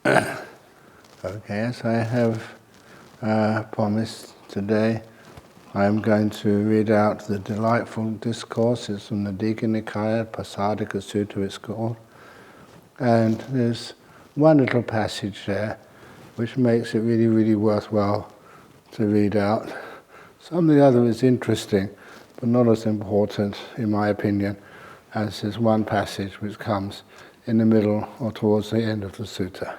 Okay, as I have promised today, I am going to read out the delightful discourses from the Digha Nikaya, Pasadika Sutta it's called. And there's one little passage there which makes it really, really worthwhile to read out. Some of the other is interesting, but not as important, in my opinion, as this one passage which comes in the middle or towards the end of the sutta.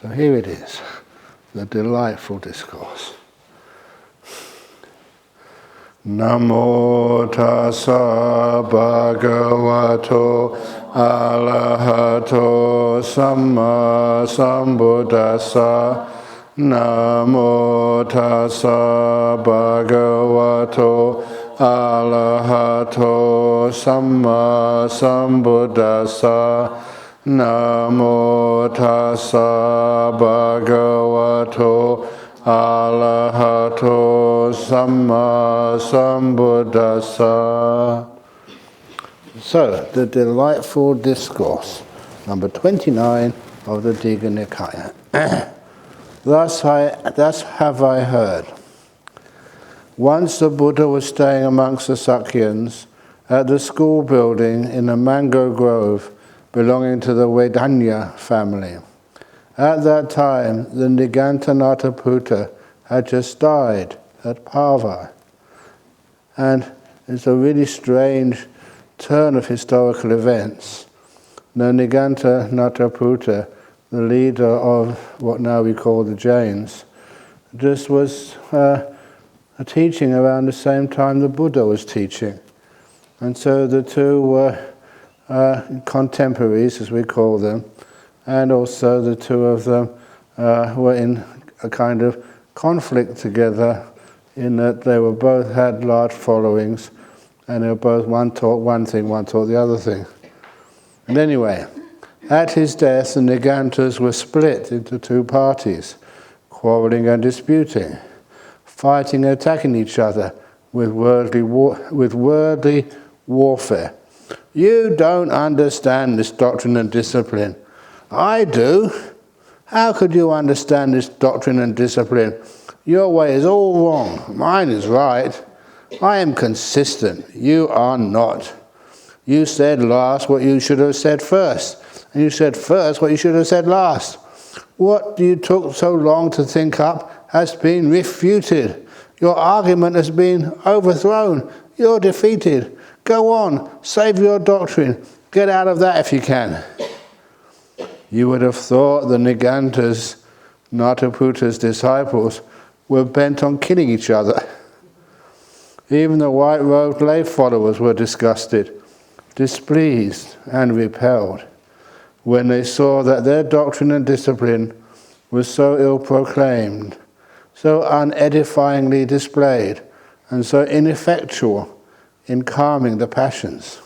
So here it is, the delightful discourse. Namo tassa bhagavato arahato samma sambuddhassa. Namo tassa bhagavato arahato samma sambuddhassa. Namo tassa bhagavato arahato samma sambuddhassa. So, the delightful discourse, number 29 of the Digha Nikaya. Thus have I heard. Once the Buddha was staying amongst the Sakyans at the school building in a mango grove belonging to the Vedanya family. At that time, the Nigantanataputta had just died at Pava. And it's a really strange turn of historical events. The Nigantanataputta, the leader of what now we call the Jains, just was teaching around the same time the Buddha was teaching. And so the two were contemporaries, as we call them, and also the two of them were in a kind of conflict together in that they were both had large followings and they were both, one taught one thing, one taught the other thing. And anyway, at his death the Nigantas were split into two parties, quarrelling and disputing, fighting and attacking each other with worldly warfare. You don't understand this doctrine and discipline. I do. How could you understand this doctrine and discipline? Your way is all wrong. Mine is right. I am consistent. You are not. You said last what you should have said first. And you said first what you should have said last. What you took so long to think up has been refuted. Your argument has been overthrown. You're defeated. Go on, save your doctrine. Get out of that if you can. You would have thought the Nigantas, Nataputta's disciples, were bent on killing each other. Even the white-robed lay followers were disgusted, displeased and repelled when they saw that their doctrine and discipline was so ill-proclaimed, so unedifyingly displayed, and so ineffectual in calming the passions,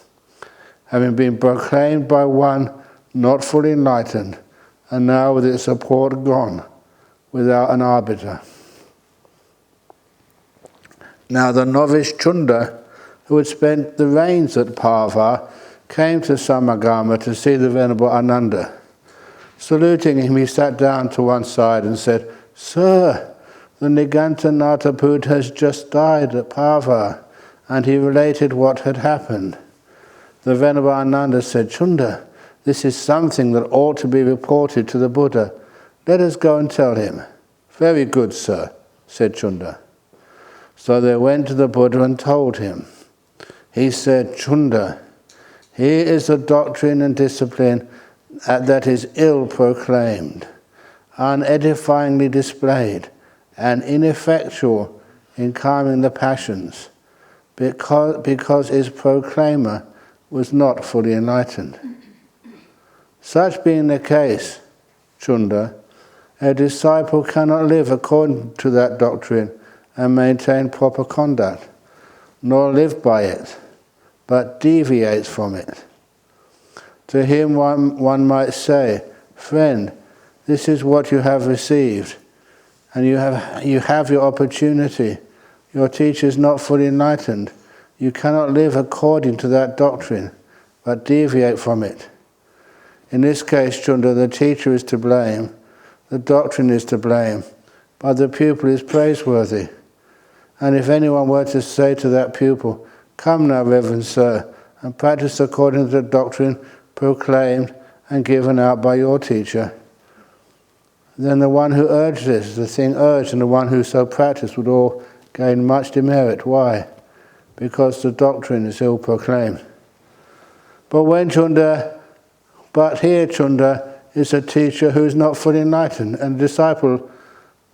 having been proclaimed by one not fully enlightened, and now with its support gone, without an arbiter. Now the novice Chunda, who had spent the rains at Pava, came to Samagama to see the Venerable Ananda. Saluting him, he sat down to one side and said, "Sir, the Nigantanataputta has just died at Pava," and he related what had happened. The Venerable Ananda said, "Chunda, this is something that ought to be reported to the Buddha. Let us go and tell him." "Very good, sir," said Chunda. So they went to the Buddha and told him. He said, "Chunda, here is the doctrine and discipline that is ill-proclaimed, unedifyingly displayed, and ineffectual in calming the passions, because its proclaimer was not fully enlightened. Such being the case, Chunda, a disciple cannot live according to that doctrine and maintain proper conduct, nor live by it, but deviates from it. To him one might say, 'Friend, this is what you have received, and you have your opportunity. Your teacher is not fully enlightened. You cannot live according to that doctrine, but deviate from it.' In this case, Chunda, the teacher is to blame, the doctrine is to blame, but the pupil is praiseworthy. And if anyone were to say to that pupil, "Come now, Reverend Sir, and practice according to the doctrine proclaimed and given out by your teacher," then the one who urged this, the thing urged, and the one who so practiced would all gain much demerit. Why? Because the doctrine is ill proclaimed. But here Chunda is a teacher who is not fully enlightened, and the disciple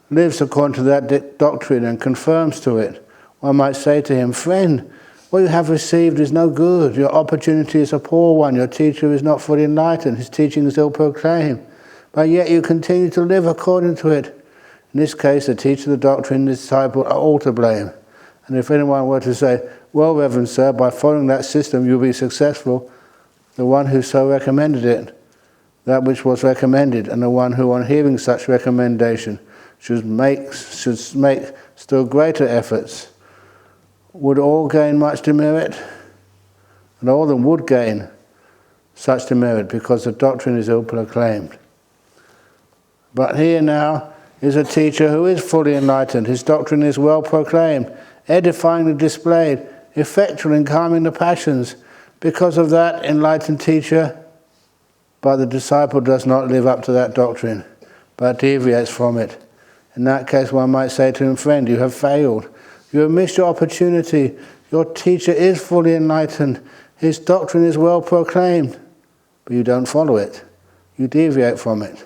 lives according to that doctrine and confirms to it. One might say to him, "Friend, what you have received is no good. Your opportunity is a poor one. Your teacher is not fully enlightened. His teaching is ill proclaimed. But yet you continue to live according to it." In this case, the teacher, the doctrine, the disciple are all to blame. And if anyone were to say, "Well, Reverend Sir, by following that system you'll be successful," the one who so recommended it, that which was recommended, and the one who on hearing such recommendation should make still greater efforts, would all gain much demerit, and all of them would gain such demerit because the doctrine is ill proclaimed. But here now is a teacher who is fully enlightened. His doctrine is well proclaimed, edifyingly displayed, effectual in calming the passions. Because of that enlightened teacher, but the disciple does not live up to that doctrine, but deviates from it. In that case, one might say to him, "Friend, you have failed. You have missed your opportunity. Your teacher is fully enlightened. His doctrine is well proclaimed, but you don't follow it. You deviate from it."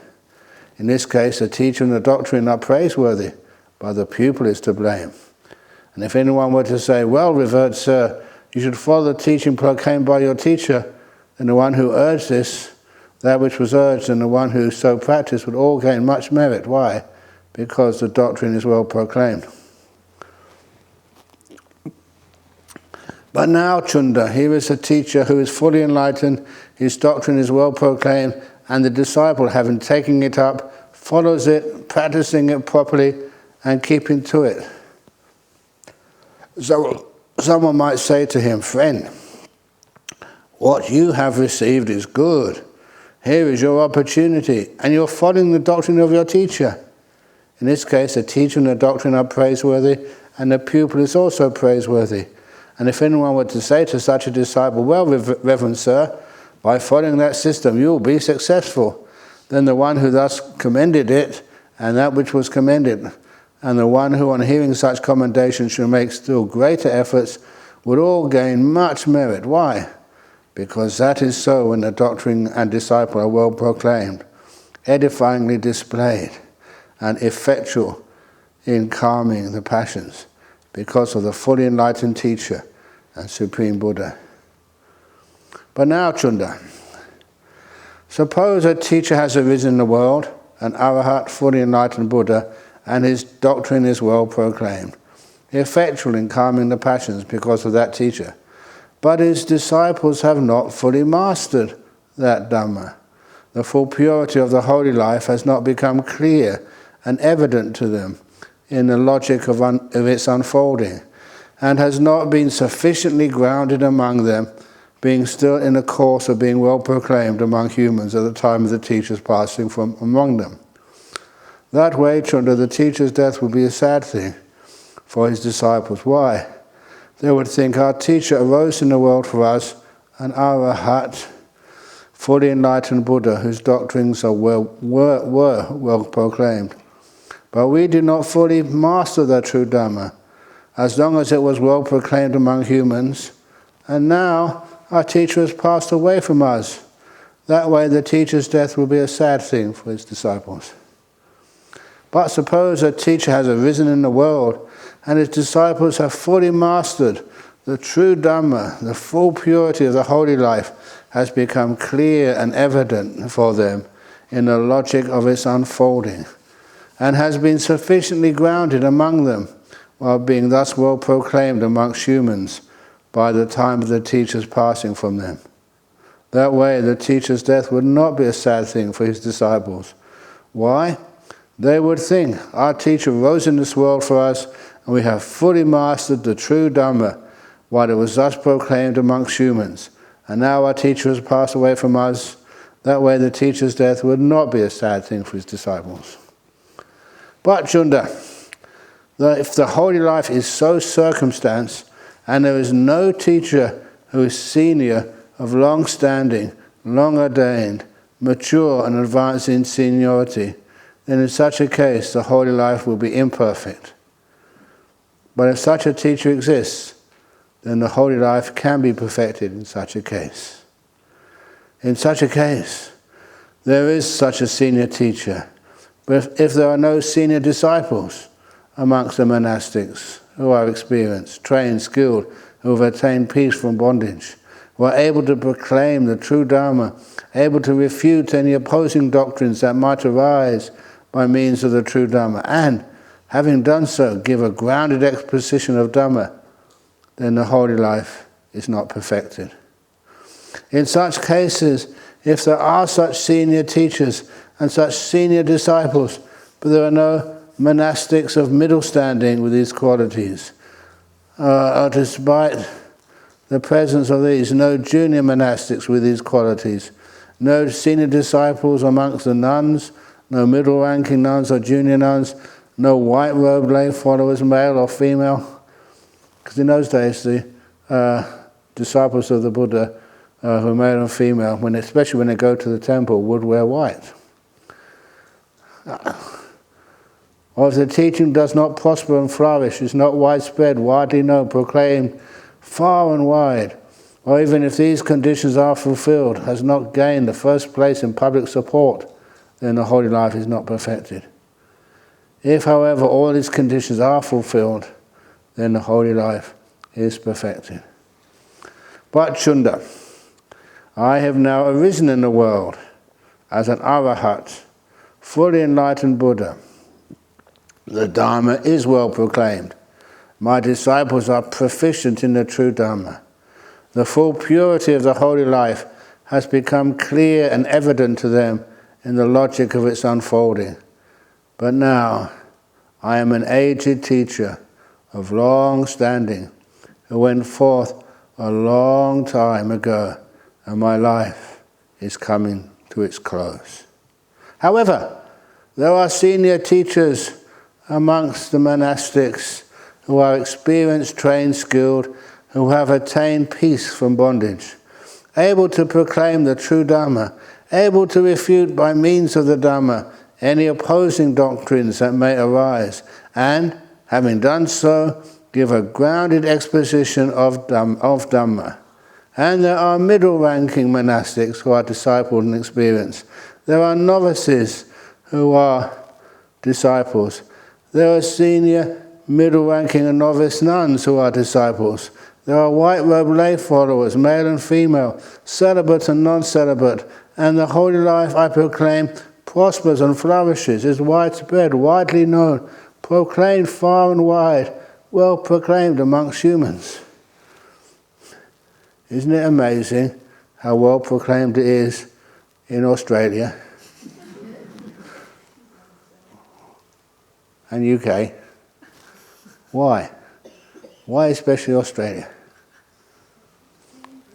In this case, the teacher and the doctrine are praiseworthy, but the pupil is to blame. And if anyone were to say, "Well, revered Sir, you should follow the teaching proclaimed by your teacher," then the one who urged this, that which was urged, and the one who so practiced would all gain much merit. Why? Because the doctrine is well proclaimed. But now, Chunda, here is a teacher who is fully enlightened, his doctrine is well proclaimed, and the disciple, having taken it up, follows it, practicing it properly, and keeping to it. So someone might say to him, "Friend, what you have received is good. Here is your opportunity, and you're following the doctrine of your teacher." In this case, the teacher and the doctrine are praiseworthy, and the pupil is also praiseworthy. And if anyone were to say to such a disciple, "Well, Reverend Sir, by following that system you will be successful," then the one who thus commended it, and that which was commended, and the one who on hearing such commendation should make still greater efforts, would all gain much merit. Why? Because that is so when the doctrine and disciple are well proclaimed, edifyingly displayed, and effectual in calming the passions, because of the fully enlightened teacher and Supreme Buddha. But now, Chunda, suppose a teacher has arisen in the world, an Arahat, fully enlightened Buddha, and his doctrine is well proclaimed, effectual in calming the passions because of that teacher. But his disciples have not fully mastered that Dhamma. The full purity of the holy life has not become clear and evident to them in the logic of its unfolding, and has not been sufficiently grounded among them, being still in the course of being well proclaimed among humans at the time of the teacher's passing from among them. That way, Chunda, the teacher's death would be a sad thing for his disciples. Why? They would think, our teacher arose in the world for us, an Arahat, fully enlightened Buddha, whose doctrines were well proclaimed. But we did not fully master the true Dhamma, as long as it was well proclaimed among humans, and now our teacher has passed away from us. That way the teacher's death will be a sad thing for his disciples. But suppose a teacher has arisen in the world, and his disciples have fully mastered the true Dhamma, the full purity of the holy life has become clear and evident for them in the logic of its unfolding, and has been sufficiently grounded among them, while being thus well proclaimed amongst humans by the time of the teacher's passing from them. That way the teacher's death would not be a sad thing for his disciples. Why? They would think, our teacher rose in this world for us, and we have fully mastered the true Dhamma, while it was thus proclaimed amongst humans. And now our teacher has passed away from us. That way the teacher's death would not be a sad thing for his disciples. But Chunda, if the holy life is so circumstanced, and there is no teacher who is senior, of long standing, long ordained, mature and advanced in seniority, then in such a case the holy life will be imperfect. But if such a teacher exists, then the holy life can be perfected in such a case. In such a case, there is such a senior teacher. But if there are no senior disciples amongst the monastics who are experienced, trained, skilled, who have attained peace from bondage, who are able to proclaim the true Dharma, able to refute any opposing doctrines that might arise by means of the true Dharma, and, having done so, give a grounded exposition of Dhamma, then the holy life is not perfected. In such cases, if there are such senior teachers and such senior disciples, but there are no monastics of middle standing with these qualities, or despite the presence of these, no junior monastics with these qualities, no senior disciples amongst the nuns, no middle-ranking nuns or junior nuns, no white-robed lay followers, male or female. Because in those days, the disciples of the Buddha, who are male and female, especially when they go to the temple, would wear white. Or if the teaching does not prosper and flourish, is not widespread, widely known, proclaimed far and wide, or even if these conditions are fulfilled, has not gained the first place in public support, then the holy life is not perfected. If, however, all these conditions are fulfilled, then the holy life is perfected. But Chunda, I have now arisen in the world as an Arahat, fully enlightened Buddha. The Dharma is well proclaimed. My disciples are proficient in the true Dharma. The full purity of the holy life has become clear and evident to them in the logic of its unfolding. But now I am an aged teacher of long standing who went forth a long time ago, and my life is coming to its close. However, there are senior teachers amongst the monastics who are experienced, trained, skilled, who have attained peace from bondage, able to proclaim the true Dhamma, able to refute by means of the Dhamma any opposing doctrines that may arise, and, having done so, give a grounded exposition of Dhamma. And there are middle-ranking monastics who are discipled and experienced. There are novices who are disciples. There are senior, middle-ranking and novice nuns who are disciples. There are white-robed lay followers, male and female, celibate and non-celibate, and the holy life, I proclaim, prospers and flourishes, is widespread, widely known, proclaimed far and wide, well proclaimed amongst humans. Isn't it amazing how well proclaimed it is in Australia and UK? Why? Why especially Australia?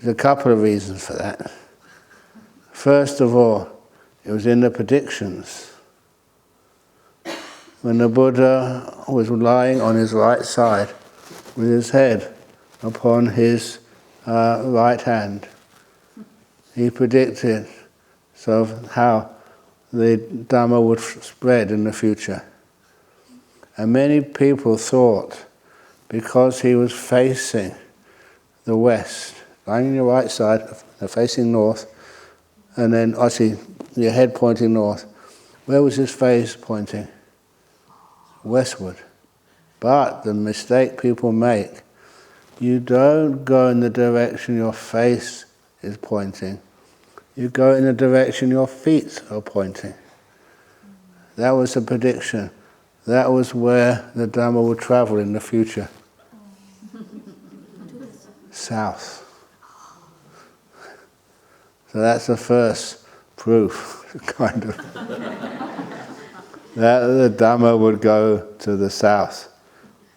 There's a couple of reasons for that. First of all, it was in the predictions. When the Buddha was lying on his right side with his head upon his right hand, he predicted how the Dhamma would spread in the future. And many people thought, because he was facing the west, lying on your right side, facing north, and then obviously your head pointing north, where was his face pointing? Westward. But the mistake people make, you don't go in the direction your face is pointing. You go in the direction your feet are pointing. That was the prediction. That was where the Dhamma would travel in the future. South. So that's the first proof, kind of, that the Dhamma would go to the south.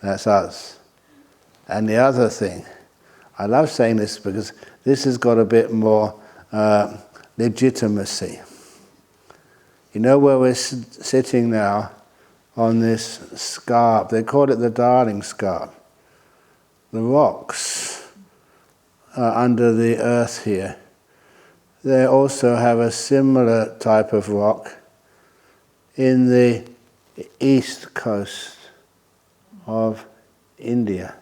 That's us. And the other thing, I love saying this because this has got a bit more legitimacy. You know where we're sitting now? On this scarp. They call it the Darling Scarp. The rocks under the earth here. They also have a similar type of rock in the east coast of India.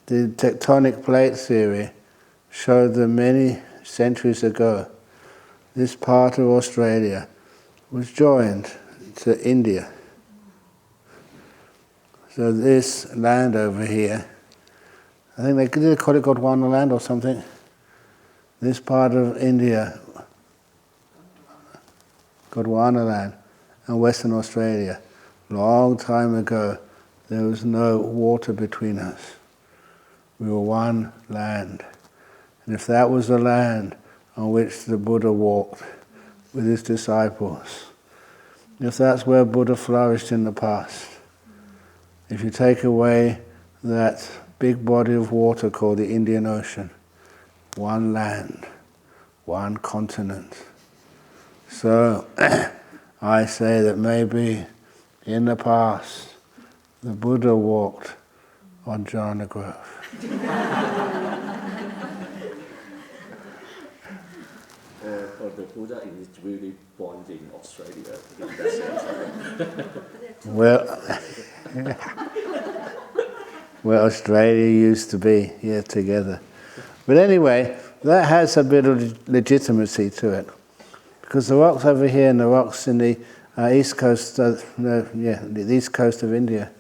The tectonic plate theory showed that many centuries ago this part of Australia was joined to India. So this land over here, I think they did call it Gondwana land or something. This part of India, Gondwana land, and Western Australia, long time ago, there was no water between us. We were one land. And if that was the land on which the Buddha walked with his disciples, if that's where Buddha flourished in the past, if you take away that big body of water called the Indian Ocean, one land, one continent. So I say that maybe in the past the Buddha walked on Jhana Grove. Or the Buddha is really born in Australia in that sense. Well, Australia used to be here together. But anyway, that has a bit of legitimacy to it. Because the rocks over here and the rocks in the east coast, the east coast of India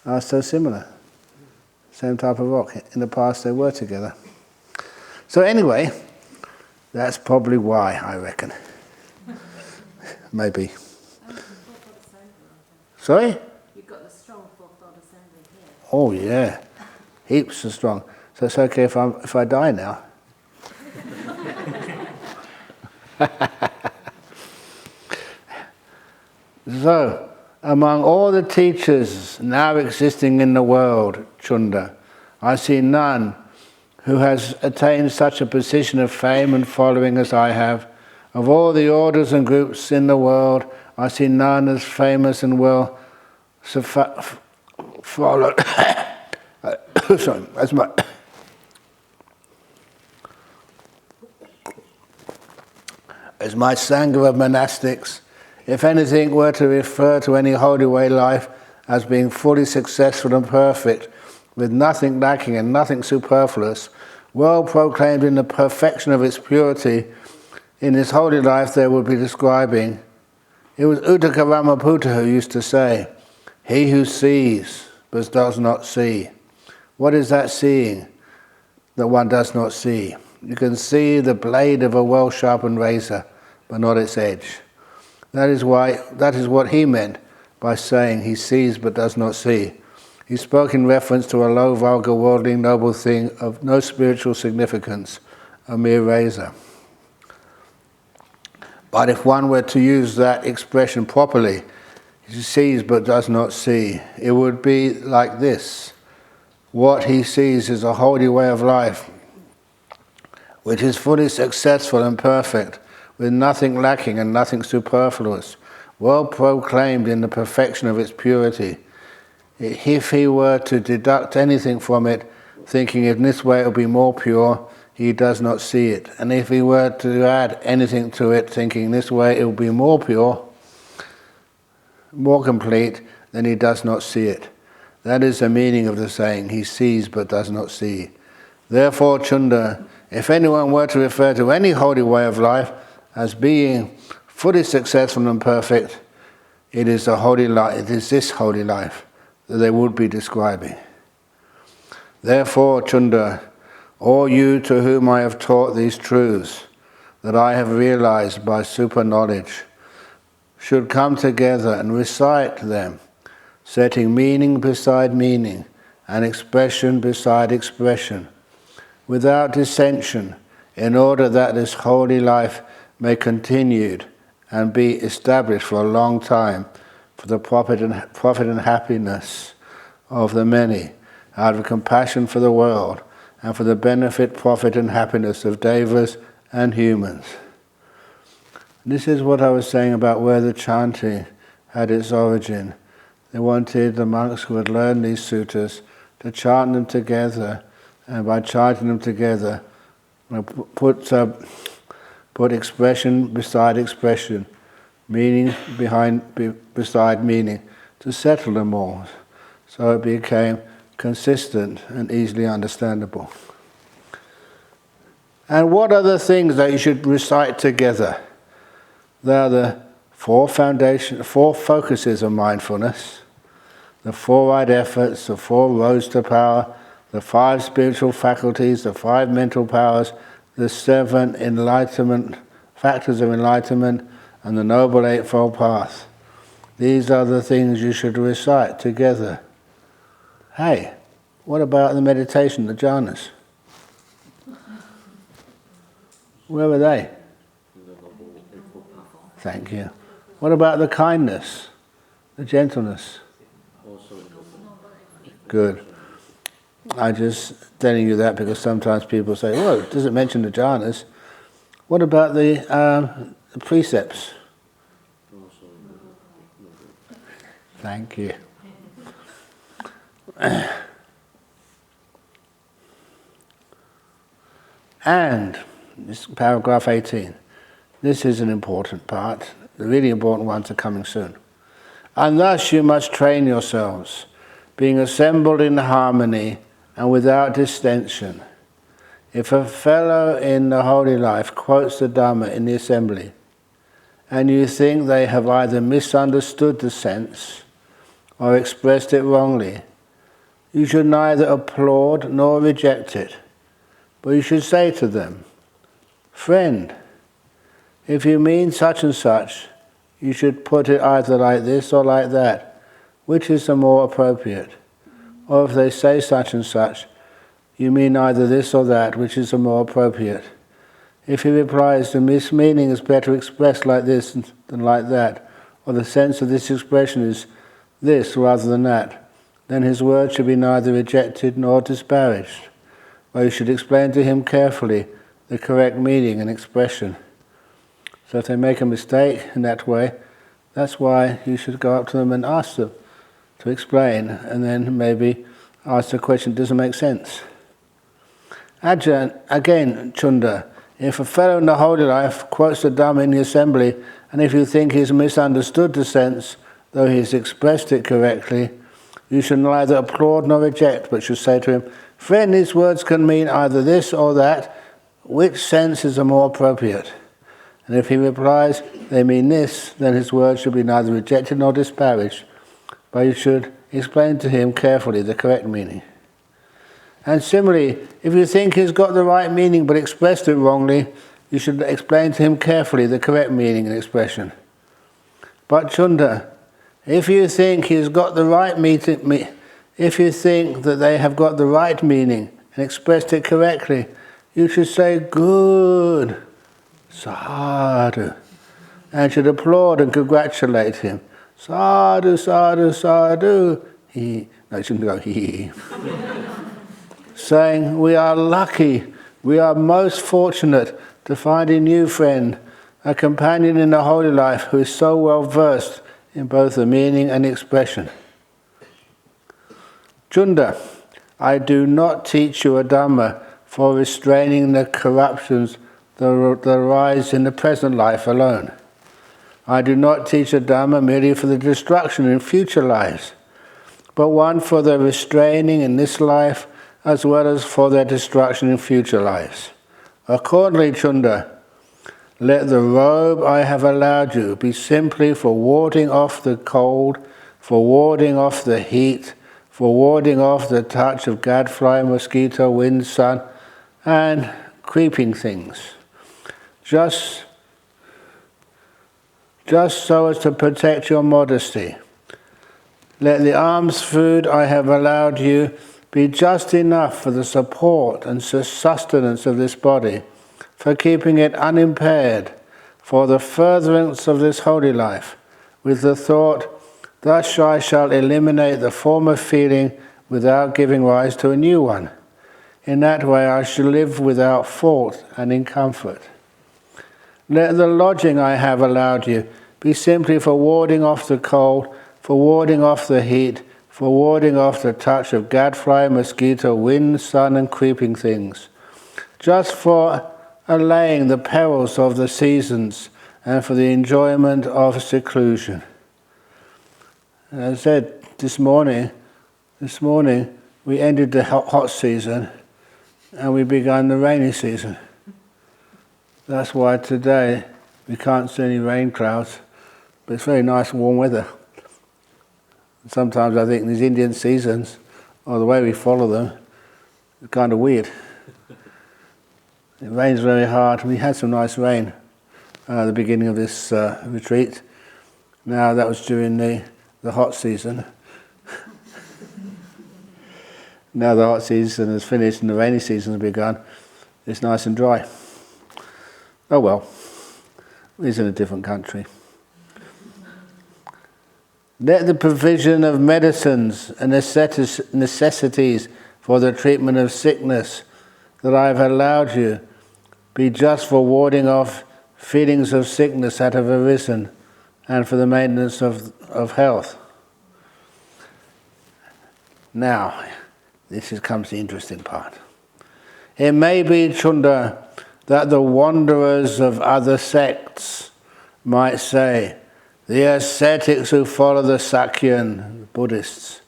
are so similar. Same type of rock. In the past they were together. So anyway, that's probably why, I reckon. Maybe. Sorry? You've got the strong fourfold assembly here. Oh yeah, heaps are strong. So it's okay if I die now. So, among all the teachers now existing in the world, Chunda, I see none who has attained such a position of fame and following as I have. Of all the orders and groups in the world, I see none as famous and well followed. Sorry, as my Sangha of monastics. If anything were to refer to any holy way life as being fully successful and perfect, with nothing lacking and nothing superfluous, well proclaimed in the perfection of its purity, in his holy life they would be describing. It was Uddaka Ramaputta who used to say, "He who sees but does not see." What is that seeing that one does not see? You can see the blade of a well-sharpened razor, but not its edge. That is what he meant by saying he sees but does not see. He spoke in reference to a low, vulgar, worldly, noble thing of no spiritual significance, a mere razor. But if one were to use that expression properly, he sees but does not see, it would be like this. What he sees is a holy way of life, which is fully successful and perfect, with nothing lacking and nothing superfluous, well proclaimed in the perfection of its purity. If he were to deduct anything from it, thinking in this way it will be more pure, he does not see it. And if he were to add anything to it, thinking this way it will be more pure, more complete, then he does not see it. That is the meaning of the saying, he sees but does not see. Therefore, Chunda, if anyone were to refer to any holy way of life as being fully successful and perfect, it is the holy life. It is this holy life that they would be describing. Therefore, Chunda, all you to whom I have taught these truths that I have realized by super knowledge, should come together and recite them, setting meaning beside meaning and expression beside expression, without dissension, in order that this holy life may continue and be established for a long time for the profit and happiness of the many, out of compassion for the world, and for the benefit, profit and happiness of devas and humans. This is what I was saying about where the chanting had its origin. They wanted the monks who had learned these suttas to chant them together, and by chanting them together, put expression beside expression, meaning beside meaning, to settle them all, so it became consistent and easily understandable. And what are the things that you should recite together? They are the four focuses of mindfulness, the 4 right efforts, the 4 roads to power, the 5 spiritual faculties, the 5 mental powers, the 7 enlightenment factors of enlightenment, and the Noble Eightfold Path. These are the things you should recite together. Hey, what about the meditation, the jhanas? Where were they? Thank you. What about the kindness, the gentleness? Good. I'm just telling you that because sometimes people say, well, does it mention the jhanas? What about the precepts? Thank you. And, this paragraph 18, this is an important part. The really important ones are coming soon. And thus you must train yourselves, being assembled in harmony and without distension. If a fellow in the holy life quotes the Dhamma in the assembly, and you think they have either misunderstood the sense or expressed it wrongly, you should neither applaud nor reject it, but you should say to them, "Friend, if you mean such and such, you should put it either like this or like that, which is the more appropriate. Or if they say such and such, you mean either this or that, which is the more appropriate. If he replies, the mismeaning is better expressed like this than like that, or the sense of this expression is this rather than that, then his word should be neither rejected nor disparaged, but you should explain to him carefully the correct meaning and expression." So if they make a mistake in that way, that's why you should go up to them and ask them to explain, and then maybe ask the question, does it make sense? Ajahn, again, Chunda, if a fellow in the holy life quotes the Dhamma in the assembly, and if you think he's misunderstood the sense, though he's expressed it correctly, you should neither applaud nor reject, but should say to him, "Friend, these words can mean either this or that. Which sense is the more appropriate?" And if he replies, "They mean this," then his words should be neither rejected nor disparaged, but you should explain to him carefully the correct meaning. And similarly, if you think he's got the right meaning but expressed it wrongly, you should explain to him carefully the correct meaning and expression. But Chunda, if you think he's got the right meaning, if you think that they have got the right meaning and expressed it correctly, you should say, "Good, sadhu," and should applaud and congratulate him. "Sadhu, sadhu, sadhu." No, you shouldn't go he. Saying, "We are lucky, we are most fortunate to find a new friend, a companion in the holy life who is so well versed in both the meaning and expression." Chunda, I do not teach you a Dhamma for restraining the corruptions that arise in the present life alone. I do not teach a Dhamma merely for the destruction in future lives, but one for the restraining in this life as well as for their destruction in future lives. Accordingly, Chunda, let the robe I have allowed you be simply for warding off the cold, for warding off the heat, for warding off the touch of gadfly, mosquito, wind, sun, and creeping things. Just so as to protect your modesty. Let the alms food I have allowed you be just enough for the support and sustenance of this body, for keeping it unimpaired, for the furtherance of this holy life, with the thought, thus I shall eliminate the former feeling without giving rise to a new one. In that way I shall live without fault and in comfort. Let the lodging I have allowed you be simply for warding off the cold, for warding off the heat, for warding off the touch of gadfly, mosquito, wind, sun and creeping things, just for allaying the perils of the seasons and for the enjoyment of seclusion. As I said this morning we ended the hot season and we began the rainy season. That's why today we can't see any rain clouds, but it's very nice warm weather. Sometimes I think these Indian seasons, or the way we follow them, is kind of weird. It rains very hard. We had some nice rain at the beginning of this retreat. Now that was during the hot season. Now the hot season is finished and the rainy season has begun. It's nice and dry. Oh well, he's in a different country. Let the provision of medicines and necessities for the treatment of sickness that I have allowed you be just for warding off feelings of sickness that have arisen and for the maintenance of health. Now, this comes the interesting part. It may be, Chunda, that the wanderers of other sects might say, the ascetics who follow the Sakyan Buddhists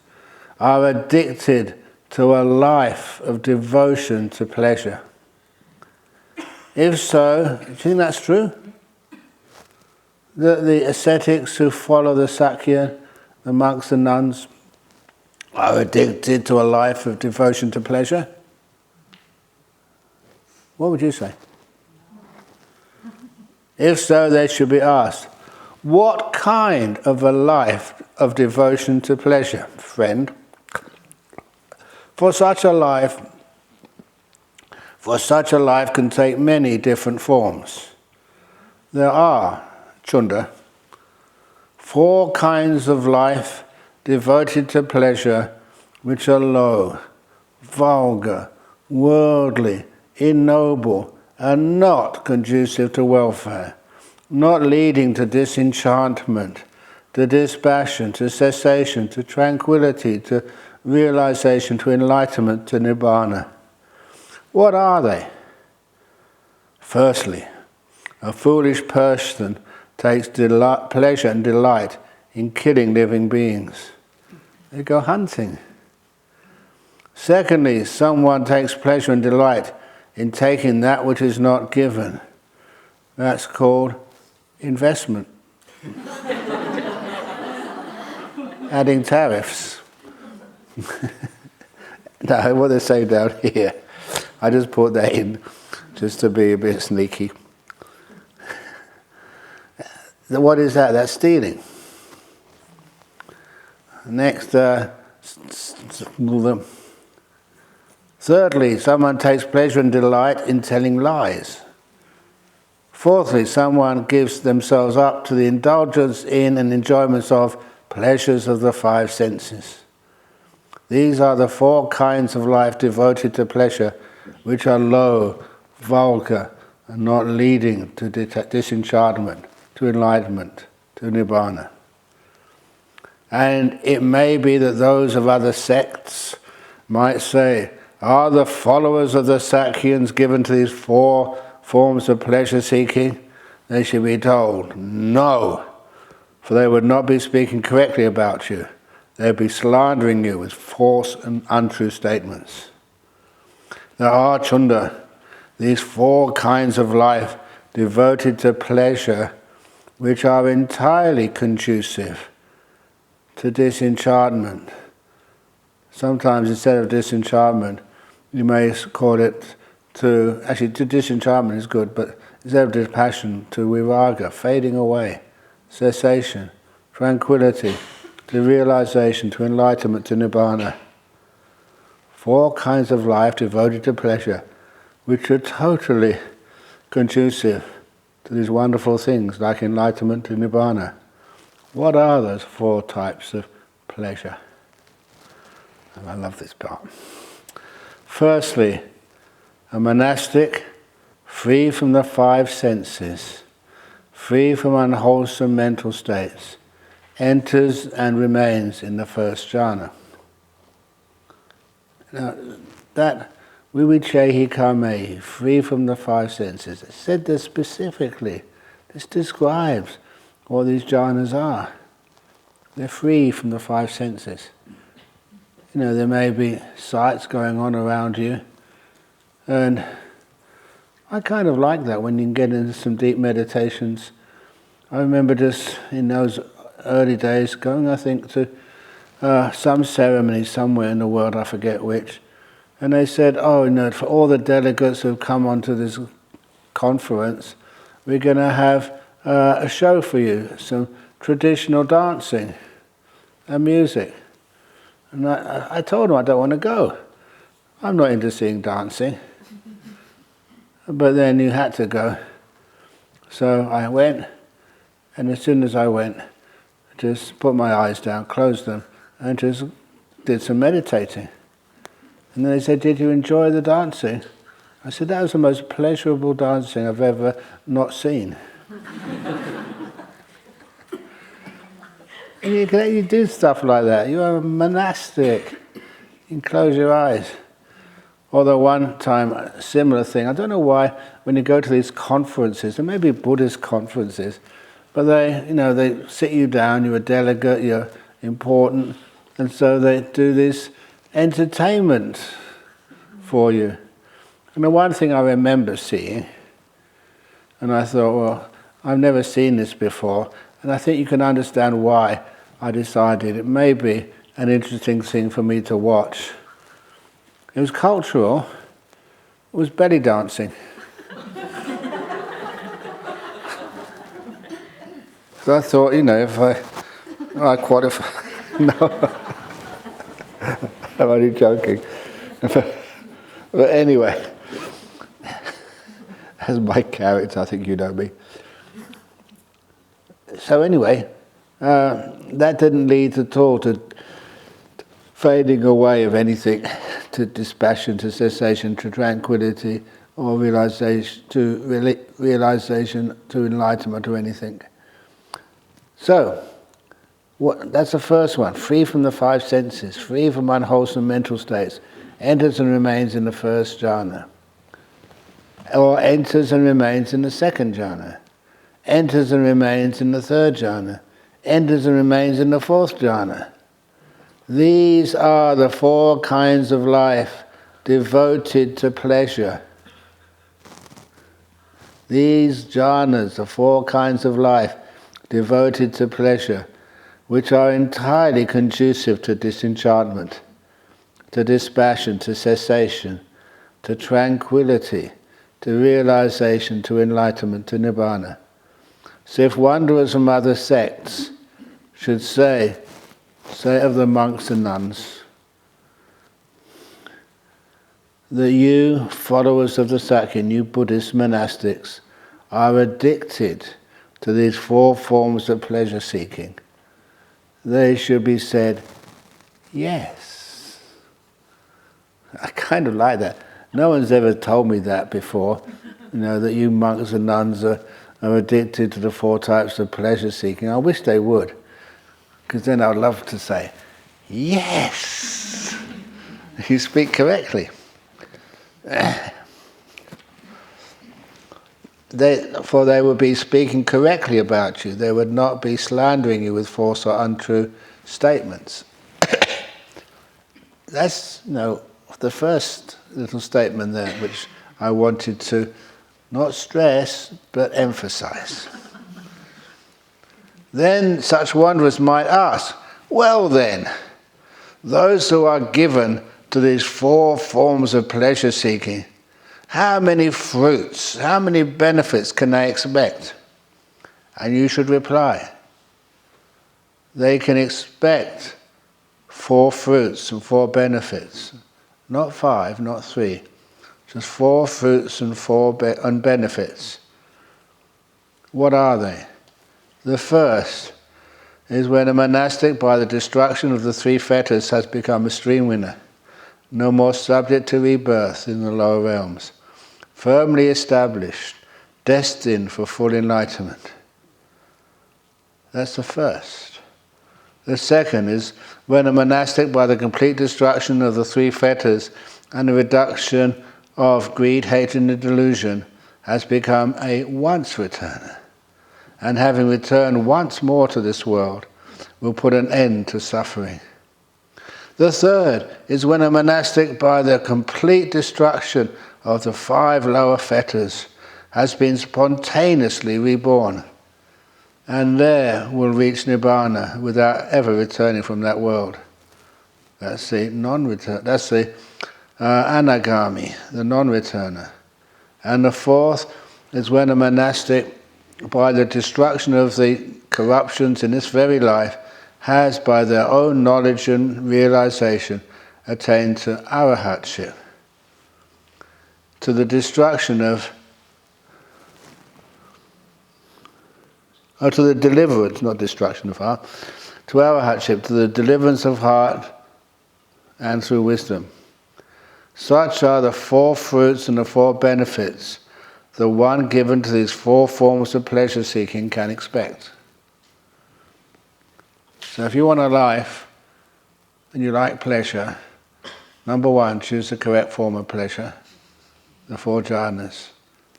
are addicted to a life of devotion to pleasure. If so, do you think that's true? That the ascetics who follow the Sakyan, the monks and nuns, are addicted to a life of devotion to pleasure? What would you say? If so, they should be asked, what kind of a life of devotion to pleasure, friend? For such a life can take many different forms. There are, Chunda, 4 kinds of life devoted to pleasure which are low, vulgar, worldly, ignoble, and not conducive to welfare, not leading to disenchantment, to dispassion, to cessation, to tranquility, to realization, to enlightenment, to nibbana. What are they? Firstly, a foolish person takes pleasure and delight in killing living beings. They go hunting. Secondly, someone takes pleasure and delight in taking that which is not given. That's called investment. Adding tariffs. No, what they say down here. I just put that in just to be a bit sneaky. What is that? That's stealing. Next, thirdly, someone takes pleasure and delight in telling lies. Fourthly, someone gives themselves up to the indulgence in and enjoyments of pleasures of the 5 senses. These are the 4 kinds of life devoted to pleasure, which are low, vulgar, and not leading to disenchantment, to enlightenment, to nibbana. And it may be that those of other sects might say, are the followers of the Sakyans given to these 4 forms of pleasure seeking? They should be told, no, for they would not be speaking correctly about you. They would be slandering you with false and untrue statements. There are, Chunda, these 4 kinds of life devoted to pleasure which are entirely conducive to disenchantment. Sometimes instead of disenchantment, you may call it to disenchantment is good, but instead of dispassion, to viraga, fading away, cessation, tranquility, to realization, to enlightenment, to nibbana. 4 kinds of life devoted to pleasure, which are totally conducive to these wonderful things like enlightenment to nibbana. What are those 4 types of pleasure? And I love this part. Firstly, a monastic, free from the 5 senses, free from unwholesome mental states, enters and remains in the first jhana. Now, that vivichehi kamehi, free from the five senses, it's said this specifically. This describes what these jhanas are. They're free from the five senses. There may be sights going on around you, and I kind of like that when you can get into some deep meditations. I remember just in those early days going, I think, to some ceremony somewhere in the world, I forget which, and they said, for all the delegates who've come onto this conference, we're going to have a show for you, some traditional dancing and music. And I told them I don't want to go. I'm not into seeing dancing. But then you had to go. So I went, and as soon as I went, I just put my eyes down, closed them, and just did some meditating. And then they said, "Did you enjoy the dancing?" I said, "That was the most pleasurable dancing I've ever not seen." And you do stuff like that. You're a monastic. You can close your eyes. Although one time, a similar thing, I don't know why, when you go to these conferences, there may be Buddhist conferences, but they sit you down, you're a delegate, you're important, and so they do this entertainment for you. And the one thing I remember seeing, and I thought, well, I've never seen this before, and I think you can understand why I decided it may be an interesting thing for me to watch. It was cultural. It was belly dancing. So I thought, if I qualify... No, I'm only joking. But anyway, as my character, I think you know me. So anyway, that didn't lead at all to fading away of anything, to dispassion, to cessation, to tranquility, or realization, to enlightenment, or anything. So, that's the first one. Free from the five senses, free from unwholesome mental states, enters and remains in the first jhana, or enters and remains in the second jhana, enters and remains in the third jhana, enters and remains in the fourth jhana. These are the four kinds of life devoted to pleasure. These jhanas, the four kinds of life devoted to pleasure, which are entirely conducive to disenchantment, to dispassion, to cessation, to tranquility, to realization, to enlightenment, to nibbana. So if wanderers from other sects should say of the monks and nuns, that you, followers of the Sakya, you Buddhist monastics, are addicted to these four forms of pleasure seeking, they should be said, yes. I kind of like that. No one's ever told me that before, that you monks and nuns are addicted to the four types of pleasure seeking. I wish they would, because then I'd love to say, yes, you speak correctly. For they would be speaking correctly about you. They would not be slandering you with false or untrue statements. That's the first little statement there, which I wanted to not stress but emphasize. Then such wanderers might ask, well then, those who are given to these four forms of pleasure seeking, how many fruits, how many benefits can they expect? And you should reply, they can expect 4 fruits and 4 benefits. Not 5, not 3. Just 4 fruits and 4 benefits. What are they? The first is when a monastic, by the destruction of the 3 fetters, has become a stream winner, no more subject to rebirth in the lower realms, firmly established, destined for full enlightenment. That's the first. The second is when a monastic, by the complete destruction of the three fetters and the reduction of greed, hatred and delusion, has become a once returner, and having returned once more to this world, will put an end to suffering. The third is when a monastic, by the complete destruction of the 5 lower fetters, has been spontaneously reborn, and there will reach Nibbana without ever returning from that world. That's the non-return. That's the anagami, the non-returner. And the fourth is when a monastic, by the destruction of the corruptions in this very life, has by their own knowledge and realization attained to arahatship, to the destruction of, or to the deliverance, not destruction of heart, to arahatship, to the deliverance of heart and through wisdom. Such are the 4 fruits and the 4 benefits the one given to these 4 forms of pleasure seeking can expect. So if you want a life and you like pleasure, number 1, choose the correct form of pleasure, the 4 jhanas.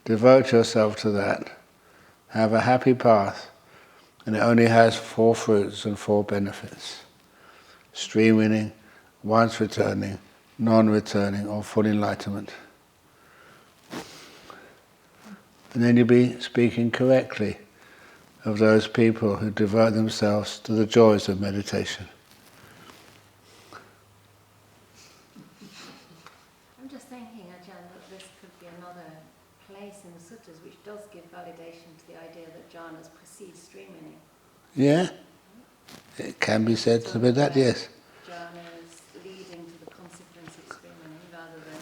Devote yourself to that. Have a happy path, and it only has 4 fruits and 4 benefits. Stream winning, once returning, non-returning, or full enlightenment. And then you'll be speaking correctly of those people who devote themselves to the joys of meditation. I'm just thinking, Ajahn, that this could be another place in the suttas which does give validation to the idea that jhanas precede streaming. Yeah? It can be said to be that, yes. Jhanas leading to the consequence of streaming rather than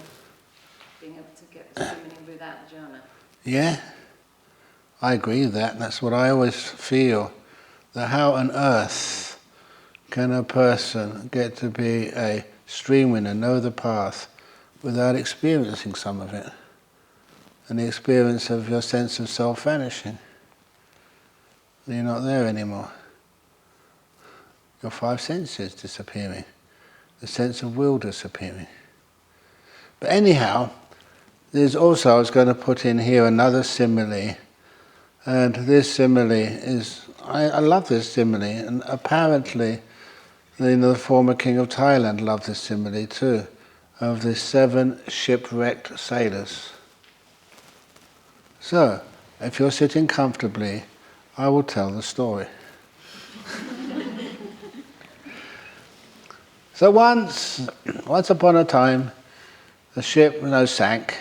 being able to get streaming without the jhana. Yeah? I agree with that. That's what I always feel. That how on earth can a person get to be a stream winner, know the path, without experiencing some of it? And the experience of your sense of self vanishing. You're not there anymore. Your 5 senses disappearing. The sense of will disappearing. But anyhow, there's also, I was going to put in here another simile. And this simile is, I love this simile, and apparently the former king of Thailand loved this simile too, of the 7 shipwrecked sailors. So, if you're sitting comfortably, I will tell the story. So once upon a time, the ship sank,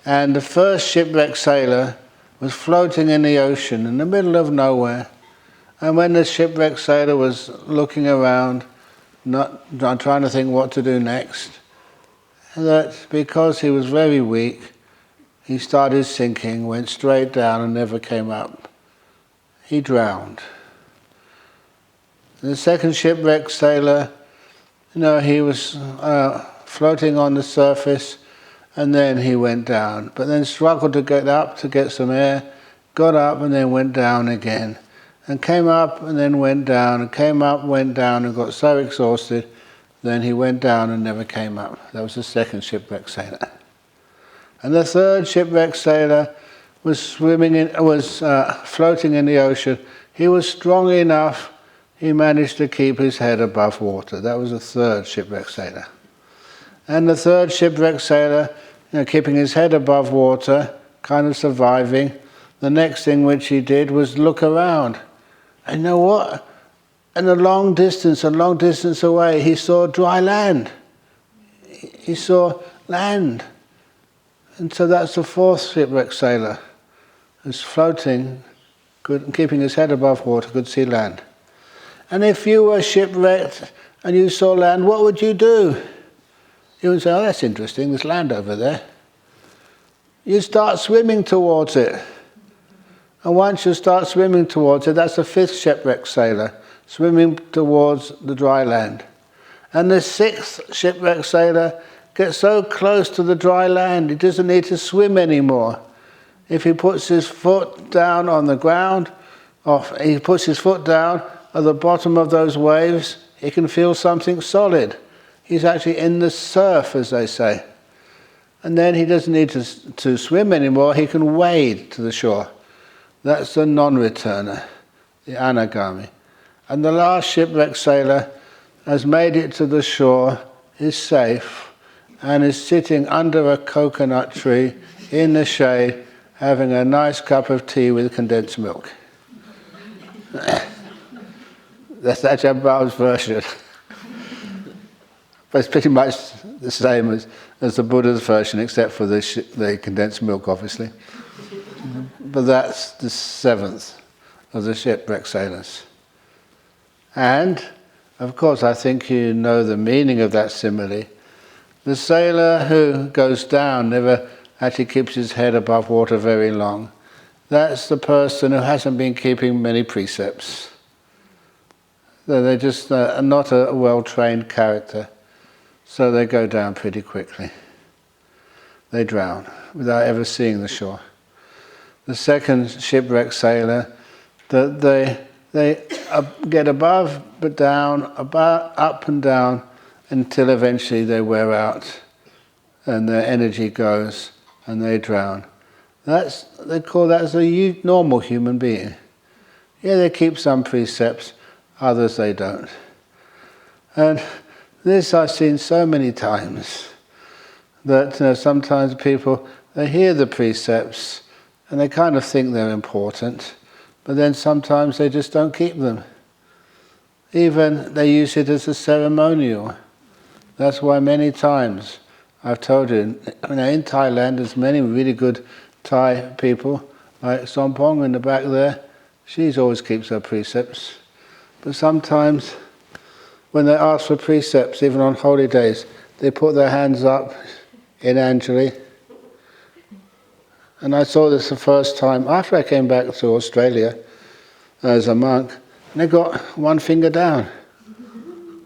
and the first shipwrecked sailor was floating in the ocean in the middle of nowhere. And when the shipwrecked sailor was looking around, not trying to think what to do next, that because he was very weak, he started sinking, went straight down and never came up. He drowned. And the second shipwrecked sailor, he was floating on the surface, and then he went down, but then struggled to get up to get some air, got up and then went down again, and came up and then went down, and came up, went down, and got so exhausted, then he went down and never came up. That was the second shipwrecked sailor. And the third shipwrecked sailor was floating in the ocean. He was strong enough, he managed to keep his head above water. That was the third shipwrecked sailor. And the third shipwrecked sailor, keeping his head above water, kind of surviving, the next thing which he did was look around. And you know what? And a long distance away, he saw dry land. He saw land. And so that's the fourth shipwrecked sailor, who's floating, keeping his head above water, could see land. And if you were shipwrecked and you saw land, what would you do? You would say, oh, that's interesting, there's land over there. You start swimming towards it. And once you start swimming towards it, that's the fifth shipwrecked sailor, swimming towards the dry land. And the sixth shipwrecked sailor gets so close to the dry land, he doesn't need to swim anymore. If he puts his foot down on the ground, off. He puts his foot down at the bottom of those waves, he can feel something solid. He's actually in the surf, as they say. And then he doesn't need to swim anymore, he can wade to the shore. That's the non-returner, the anagami. And the last shipwrecked sailor has made it to the shore, is safe, and is sitting under a coconut tree in the shade, having a nice cup of tea with condensed milk. That's Ajahn Brahm's version. But it's pretty much the same as the Buddha's version, except for the condensed milk, obviously. But that's the seventh of the shipwrecked sailors. And, of course, I think you know the meaning of that simile. The sailor who goes down never actually keeps his head above water very long. That's the person who hasn't been keeping many precepts. They're just not a well-trained character, so they go down pretty quickly. They drown without ever seeing the shore. The second shipwrecked sailor, they get above but down, up and down, until eventually they wear out and their energy goes and they drown. They call that as a normal human being. Yeah, they keep some precepts, others they don't. And this I've seen so many times that sometimes people, they hear the precepts and they kind of think they're important, but then sometimes they just don't keep them. Even they use it as a ceremonial. That's why many times I've told you, in Thailand there's many really good Thai people, like Sompong in the back there. She always keeps her precepts. But sometimes when they ask for precepts, even on holy days, they put their hands up in Anjali. And I saw this the first time after I came back to Australia as a monk, and they got one finger down.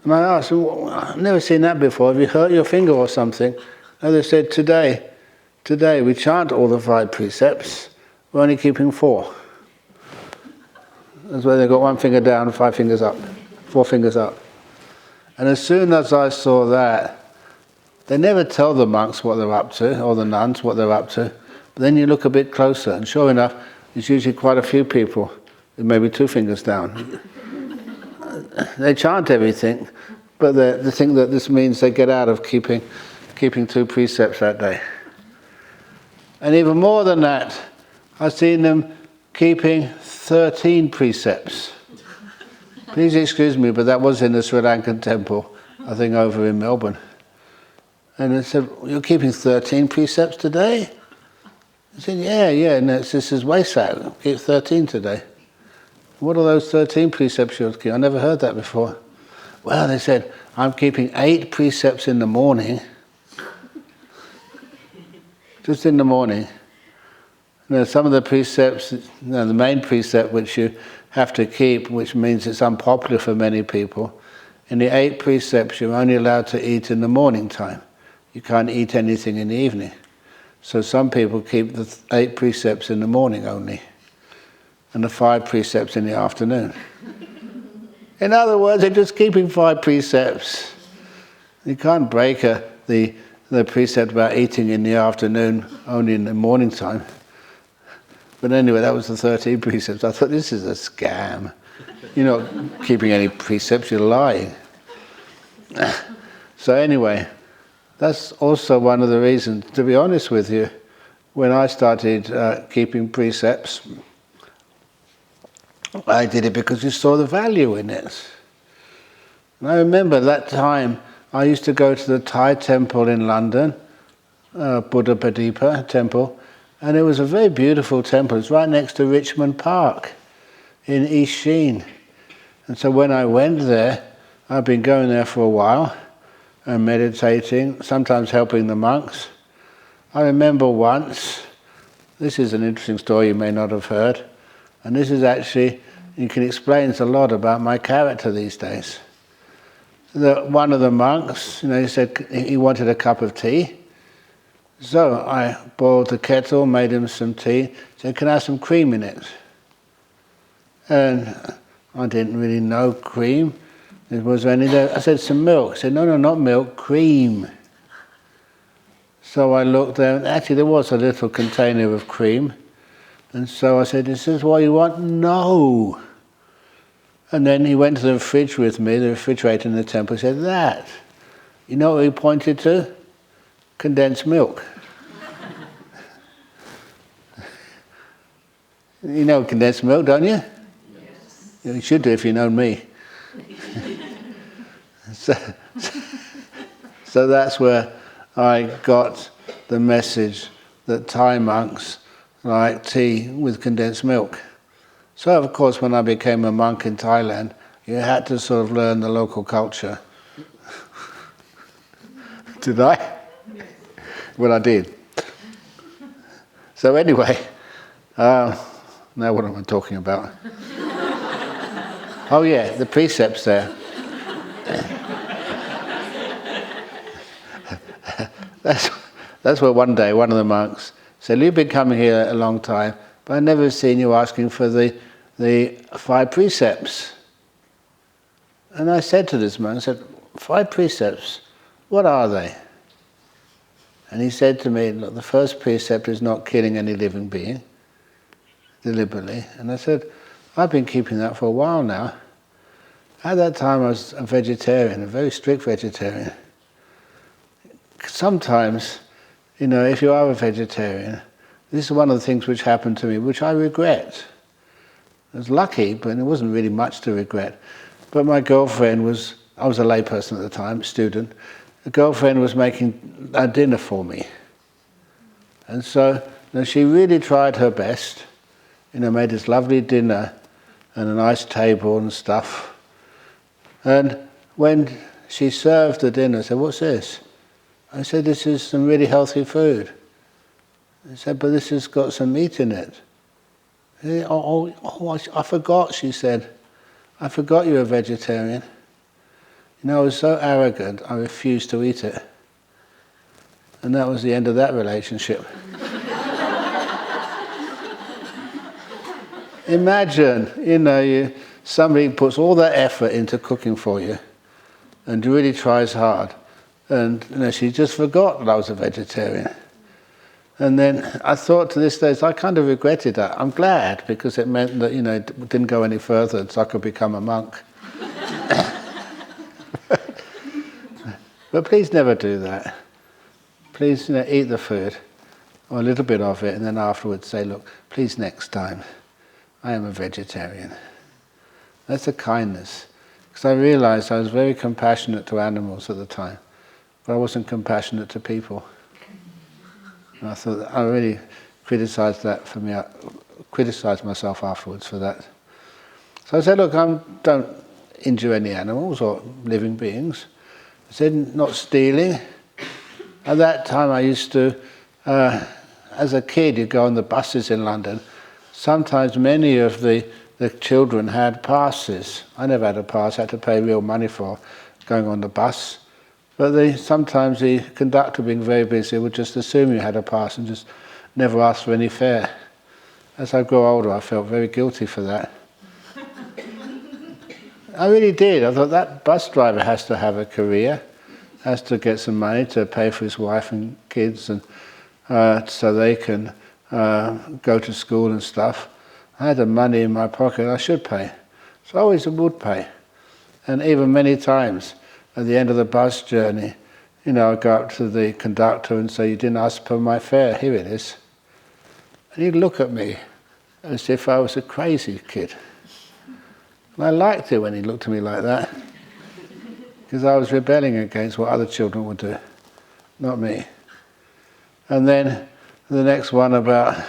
And I asked, well, I've never seen that before, have you hurt your finger or something? And they said, today we chant all the 5 precepts, we're only keeping 4. That's why they got one finger down, 5 fingers up, 4 fingers up. And as soon as I saw that, they never tell the monks what they're up to, or the nuns what they're up to. But then you look a bit closer, and sure enough, there's usually quite a few people with maybe 2 fingers down. They chant everything, but they think that this means they get out of keeping 2 precepts that day. And even more than that, I've seen them keeping 13 precepts. Please excuse me, but that was in the Sri Lankan temple, I think over in Melbourne. And they said, you're keeping 13 precepts today? I said, yeah, and this is Wesak, keep 13 today. What are those 13 precepts you're keeping? I never heard that before. Well, they said, I'm keeping 8 precepts in the morning. Just in the morning. Some of the precepts, the main precept which you have to keep, which means it's unpopular for many people, in the 8 precepts you're only allowed to eat in the morning time. You can't eat anything in the evening. So some people keep the 8 precepts in the morning only, and the 5 precepts in the afternoon. In other words, they're just keeping 5 precepts. You can't break the precept about eating in the afternoon only in the morning time. But anyway, that was the 13 precepts. I thought, this is a scam. You're not keeping any precepts, you're lying. So anyway, that's also one of the reasons, to be honest with you, when I started keeping precepts, I did it because you saw the value in it. And I remember that time I used to go to the Thai temple in London, Buddha Padipa temple, and it was a very beautiful temple. It's right next to Richmond Park in East Sheen. And so when I went there, I've been going there for a while and meditating, sometimes helping the monks. I remember once, this is an interesting story you may not have heard, and this is actually, you can explain a lot about my character these days. One of the monks, he said he wanted a cup of tea. So I boiled the kettle, made him some tea, said, can I have some cream in it? And I didn't really know cream. Was there any there? I said, some milk. He said, no, not milk, cream. So I looked there, and actually there was a little container of cream. And so I said, is this what you want? No. And then he went to the fridge with me, the refrigerator in the temple, he said, that. You know what he pointed to? Condensed milk. You know condensed milk, don't you? Yes. You should do if you know me. So that's where I got the message that Thai monks like tea with condensed milk. So of course when I became a monk in Thailand, you had to sort of learn the local culture. Did I? Well, I did. So anyway, now what am I talking about? Oh yeah, the precepts there. That's where one day one of the monks said, you've been coming here a long time, but I've never seen you asking for the 5 precepts. And I said to this monk, I said, 5 precepts, what are they? And he said to me, look, the first precept is not killing any living being, deliberately. And I said, I've been keeping that for a while now. At that time I was a vegetarian, a very strict vegetarian. Sometimes, if you are a vegetarian, this is one of the things which happened to me, which I regret. I was lucky, but it wasn't really much to regret. But my girlfriend I was a layperson at the time, student, the girlfriend was making a dinner for me. And so she really tried her best, made this lovely dinner and a nice table and stuff. And when she served the dinner, I said, what's this? I said, this is some really healthy food. I said, but this has got some meat in it. I forgot, she said. I forgot you're a vegetarian. I was so arrogant, I refused to eat it. And that was the end of that relationship. Imagine, somebody puts all that effort into cooking for you and really tries hard. And she just forgot that I was a vegetarian. And then I thought to this day, I kind of regretted that. I'm glad, because it meant that, it didn't go any further, so I could become a monk. But please never do that. Please, eat the food, or a little bit of it, and then afterwards say, look, please next time, I am a vegetarian. That's a kindness. Because I realized I was very compassionate to animals at the time, but I wasn't compassionate to people. And I thought, I really criticized that for me. I criticized myself afterwards for that. So I said, look, don't injure any animals or living beings. I said, not stealing. At that time I used to, as a kid, you'd go on the buses in London. Sometimes many of the children had passes. I never had a pass, I had to pay real money for going on the bus. But sometimes the conductor, being very busy, would just assume you had a pass and just never ask for any fare. As I grew older, I felt very guilty for that. I really did. I thought that bus driver has to have a career, has to get some money to pay for his wife and kids, and so they can go to school and stuff. I had the money in my pocket, I should pay. So I always would pay. And even many times, at the end of the bus journey, I'd go up to the conductor and say, you didn't ask for my fare, here it is. And he'd look at me as if I was a crazy kid. And I liked it when he looked at me like that, because I was rebelling against what other children would do, not me. And then the next one about,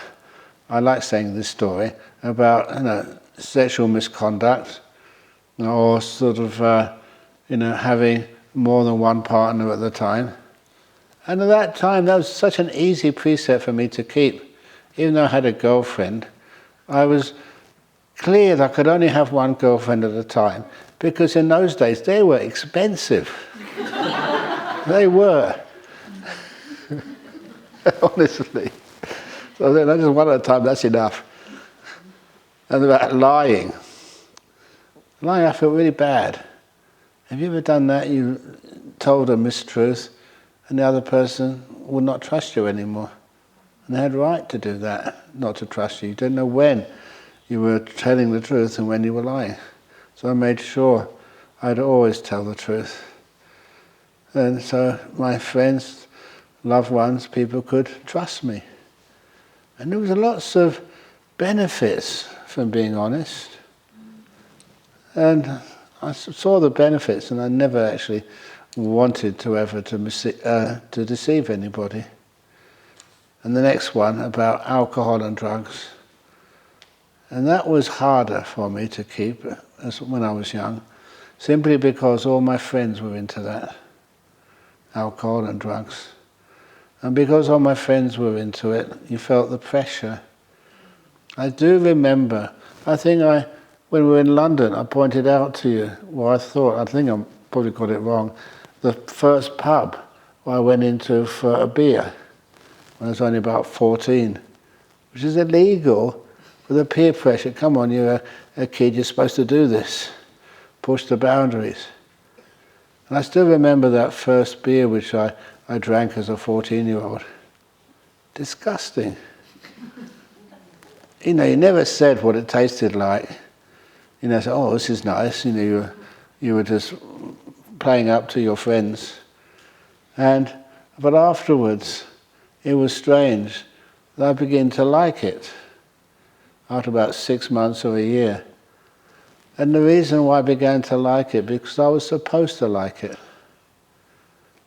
I like saying this story, about sexual misconduct, or sort of having more than one partner at the time. And at that time, that was such an easy precept for me to keep. Even though I had a girlfriend, I was clear that I could only have one girlfriend at a time, because in those days they were expensive. They were. Honestly. So then I just one at a time, that's enough. And about lying. Lying, I feel really bad. Have you ever done that? You told a mistruth and the other person would not trust you anymore. And they had right to do that, not to trust you. You didn't know when you were telling the truth and when you were lying. So I made sure I'd always tell the truth. And so my friends, loved ones, people could trust me. And there was lots of benefits from being honest. And I saw the benefits, and I never actually wanted to ever to deceive anybody. And the next one about alcohol and drugs. And that was harder for me to keep as when I was young, simply because all my friends were into that, alcohol and drugs. And because all my friends were into it, you felt the pressure. I do remember, when we were in London, I pointed out to you, I think I probably got it wrong, the first pub I went into for a beer when I was only about 14, which is illegal with the peer pressure. Come on, you're a kid, you're supposed to do this. Push the boundaries. And I still remember that first beer which I drank as a 14-year-old. Disgusting. You never said what it tasted like. Said, oh, this is nice. You were just playing up to your friends. But afterwards, it was strange that I began to like it after about 6 months or a year. And the reason why I began to like it, because I was supposed to like it.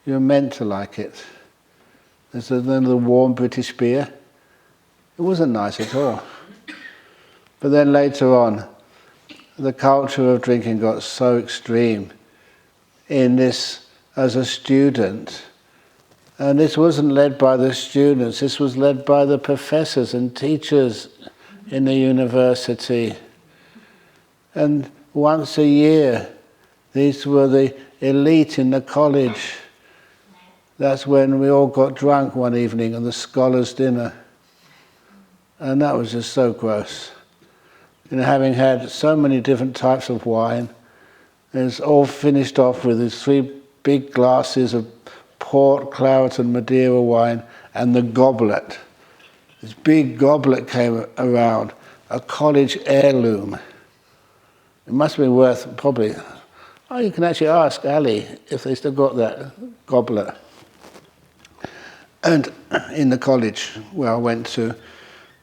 You were meant to like it. There's the warm British beer. It wasn't nice at all. But then later on, the culture of drinking got so extreme in this as a student. And this wasn't led by the students, this was led by the professors and teachers in the university. And once a year, these were the elite in the college. That's when we all got drunk one evening at the scholars' dinner. And that was just so gross. Having had so many different types of wine, it's all finished off with these 3 big glasses of port, claret and Madeira wine, and the goblet. This big goblet came around, a college heirloom. It must have been worth probably, you can actually ask Ali if they still got that goblet. And in the college where I went to,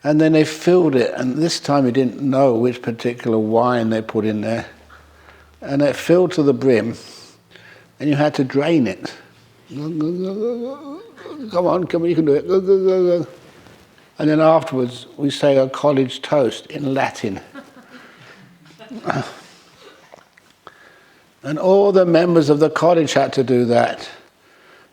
and then they filled it, and this time you didn't know which particular wine they put in there. And it filled to the brim, and you had to drain it. Come on, you can do it. And then afterwards, we say a college toast in Latin. And all the members of the college had to do that.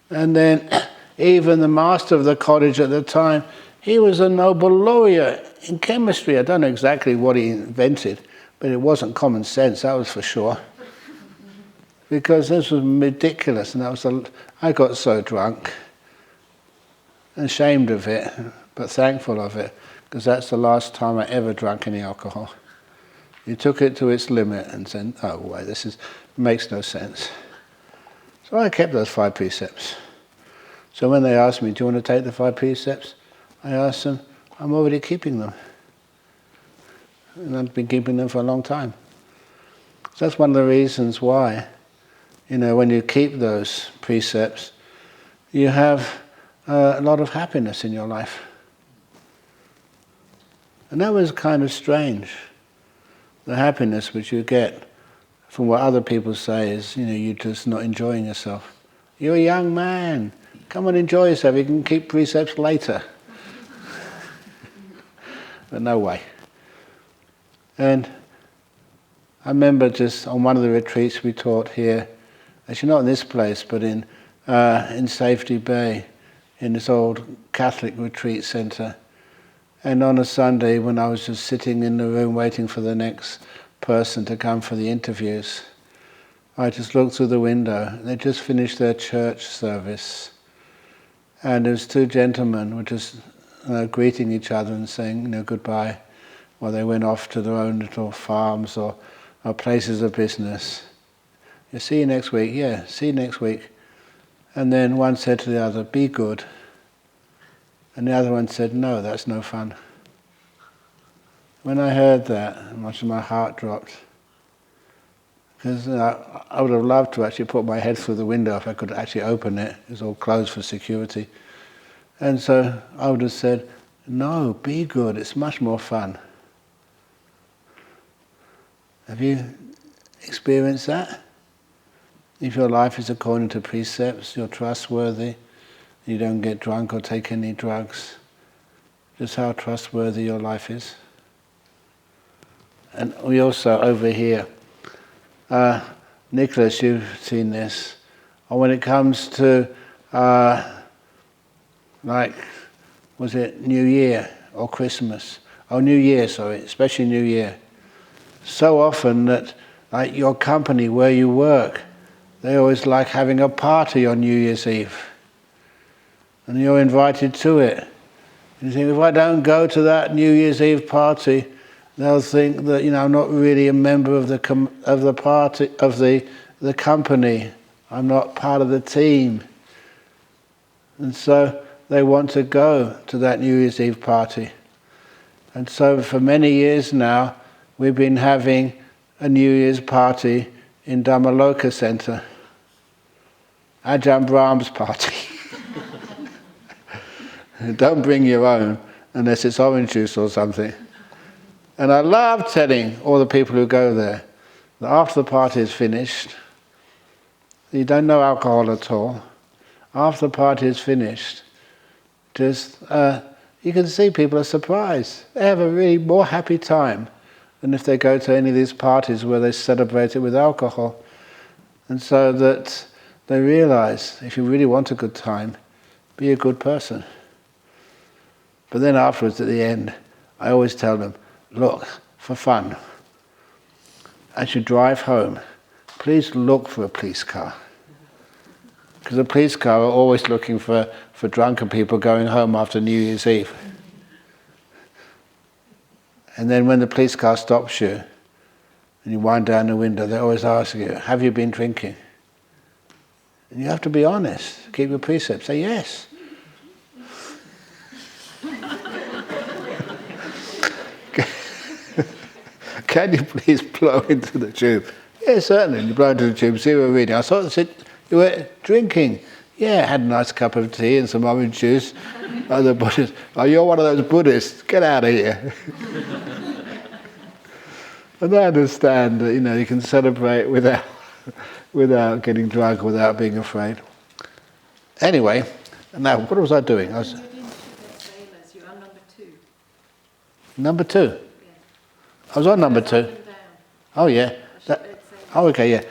And then even the master of the college at the time, he was a Nobel laureate in chemistry. I don't know exactly what he invented, but it wasn't common sense, that was for sure. Because this was ridiculous, and I got so drunk, ashamed of it, but thankful of it, because that's the last time I ever drank any alcohol. You took it to its limit and said, oh, wait, this makes no sense. So I kept those 5 precepts. So when they asked me, do you want to take the 5 precepts? I asked them, I'm already keeping them. And I've been keeping them for a long time. So that's one of the reasons why, when you keep those precepts, you have a lot of happiness in your life. And that was kind of strange. The happiness which you get from what other people say is, you're just not enjoying yourself. You're a young man. Come and enjoy yourself. You can keep precepts later. But no way. And I remember just on one of the retreats we taught here, actually not in this place, but in Safety Bay, in this old Catholic retreat centre. And on a Sunday, when I was just sitting in the room waiting for the next person to come for the interviews, I just looked through the window. They just finished their church service. And there was 2 gentlemen who were just greeting each other and saying, goodbye, while they went off to their own little farms or or places of business. Yeah, see you next week. Yeah, see you next week. And then one said to the other, be good. And the other one said, no, that's no fun. When I heard that, much of my heart dropped. Because I would have loved to actually put my head through the window if I could actually open it. It was all closed for security. And so I would have said, no, be good, it's much more fun. Have you experienced that? If your life is according to precepts, you're trustworthy, you don't get drunk or take any drugs, just how trustworthy your life is. And we also, over here, Nicholas, you've seen this, or when it comes to, was it New Year or Christmas? Oh, New Year, sorry, especially New Year. So often that, like your company where you work, they always like having a party on New Year's Eve. And you're invited to it. And you think, if I don't go to that New Year's Eve party, they'll think that I'm not really a member of the party of the company. I'm not part of the team. And so they want to go to that New Year's Eve party. And so for many years now, we've been having a New Year's party in Dhammaloka Center. Ajahn Brahm's party. Don't bring your own unless it's orange juice or something. And I love telling all the people who go there that after the party is finished, you don't know alcohol at all. After the party is finished, just you can see people are surprised. They have a really more happy time than if they go to any of these parties where they celebrate it with alcohol. And so that they realize, if you really want a good time, be a good person. But then afterwards, at the end, I always tell them, look, for fun, as you drive home, please look for a police car. Because the police car are always looking for drunken people going home after New Year's Eve. And then when the police car stops you, and you wind down the window, they always ask you, have you been drinking? And you have to be honest, keep your precepts, say yes. Can you please blow into the tube? Yes, certainly. You blow into the tube, see we're reading. I thought you were drinking. Yeah, I had a nice cup of tea and some orange juice. Other Buddhists, oh, you're one of those Buddhists, get out of here. And I understand that, you can celebrate without getting drunk, without being afraid. Anyway, now, what was I doing? You didn't sailors, you're on number 2. Number 2? Yeah. I was on number 2. Oh, yeah. Okay, yeah.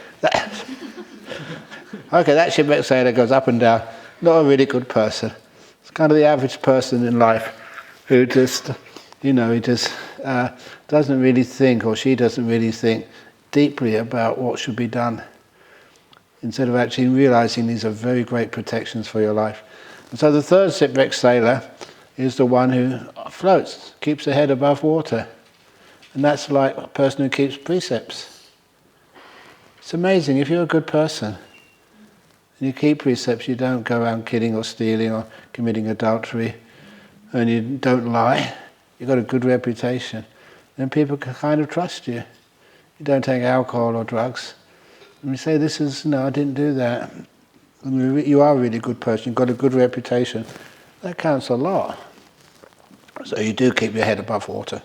That shipwreck sailor goes up and down. Not a really good person. It's kind of the average person in life who just, he just doesn't really think, or she doesn't really think deeply about what should be done, instead of actually realizing these are very great protections for your life. And so the third shipwreck sailor is the one who floats, keeps the head above water. And that's like a person who keeps precepts. It's amazing, if you're a good person, and you keep precepts, you don't go around killing or stealing or committing adultery, and you don't lie, you've got a good reputation, then people can kind of trust you. You don't take alcohol or drugs. And you say, I didn't do that. And you are a really good person, you've got a good reputation. That counts a lot. So you do keep your head above water.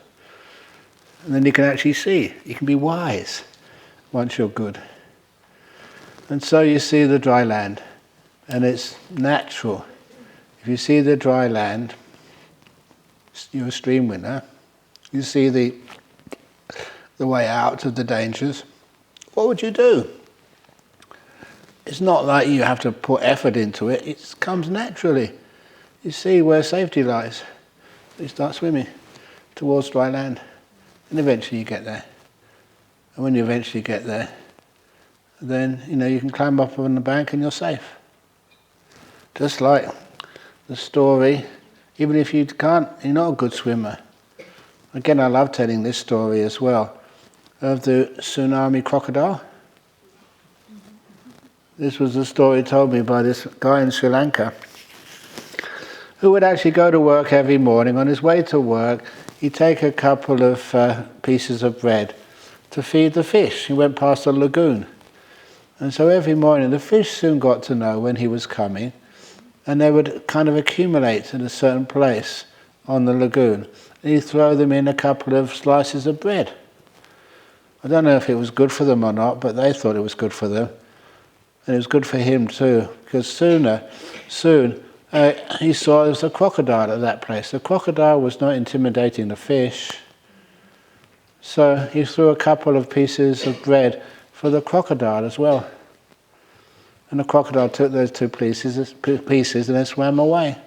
And then you can actually see, you can be wise once you're good. And so you see the dry land, and it's natural. If you see the dry land, you're a stream winner, you see the way out of the dangers, what would you do? It's not like you have to put effort into it, it comes naturally. You see where safety lies. You start swimming towards dry land, and eventually you get there. And when you eventually get there, then you can climb up on the bank and you're safe. Just like the story, even if you can't, you're not a good swimmer. Again, I love telling this story as well. of the tsunami crocodile? This was a story told me by this guy in Sri Lanka who would actually go to work every morning. On his way to work, he'd take a couple of pieces of bread to feed the fish. He went past a lagoon. And so every morning the fish soon got to know when he was coming, and they would kind of accumulate in a certain place on the lagoon. And he'd throw them in a couple of slices of bread. I don't know if it was good for them or not, but they thought it was good for them. And it was good for him too, because soon he saw there was a crocodile at that place. The crocodile was not intimidating the fish, so he threw a couple of pieces of bread for the crocodile as well. And the crocodile took those two pieces and then swam away.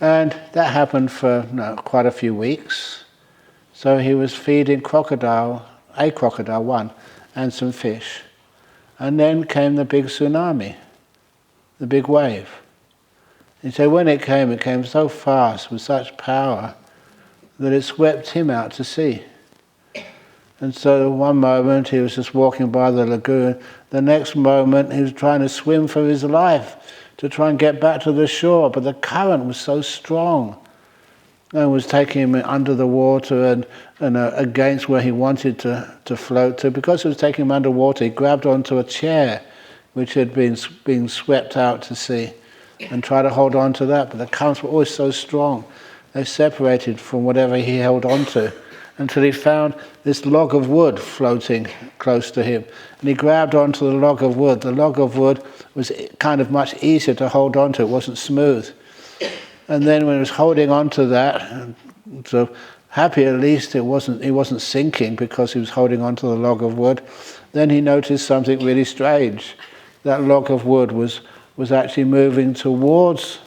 And that happened for quite a few weeks. So he was feeding a crocodile, one, and some fish. And then came the big tsunami, the big wave. And so when it came so fast with such power that it swept him out to sea. And so one moment he was just walking by the lagoon, the next moment he was trying to swim for his life to try and get back to the shore, but the current was so strong and was taking him under the water and against where he wanted to float to. Because it was taking him underwater, he grabbed onto a chair which had been swept out to sea and tried to hold on to that, but the currents were always so strong. They separated from whatever he held on to until he found this log of wood floating close to him. And he grabbed onto the log of wood. The log of wood was kind of much easier to hold on to. It wasn't smooth. And then when he was holding on to that, so happy at least he wasn't sinking because he was holding on to the log of wood, then he noticed something really strange. That log of wood was actually moving towards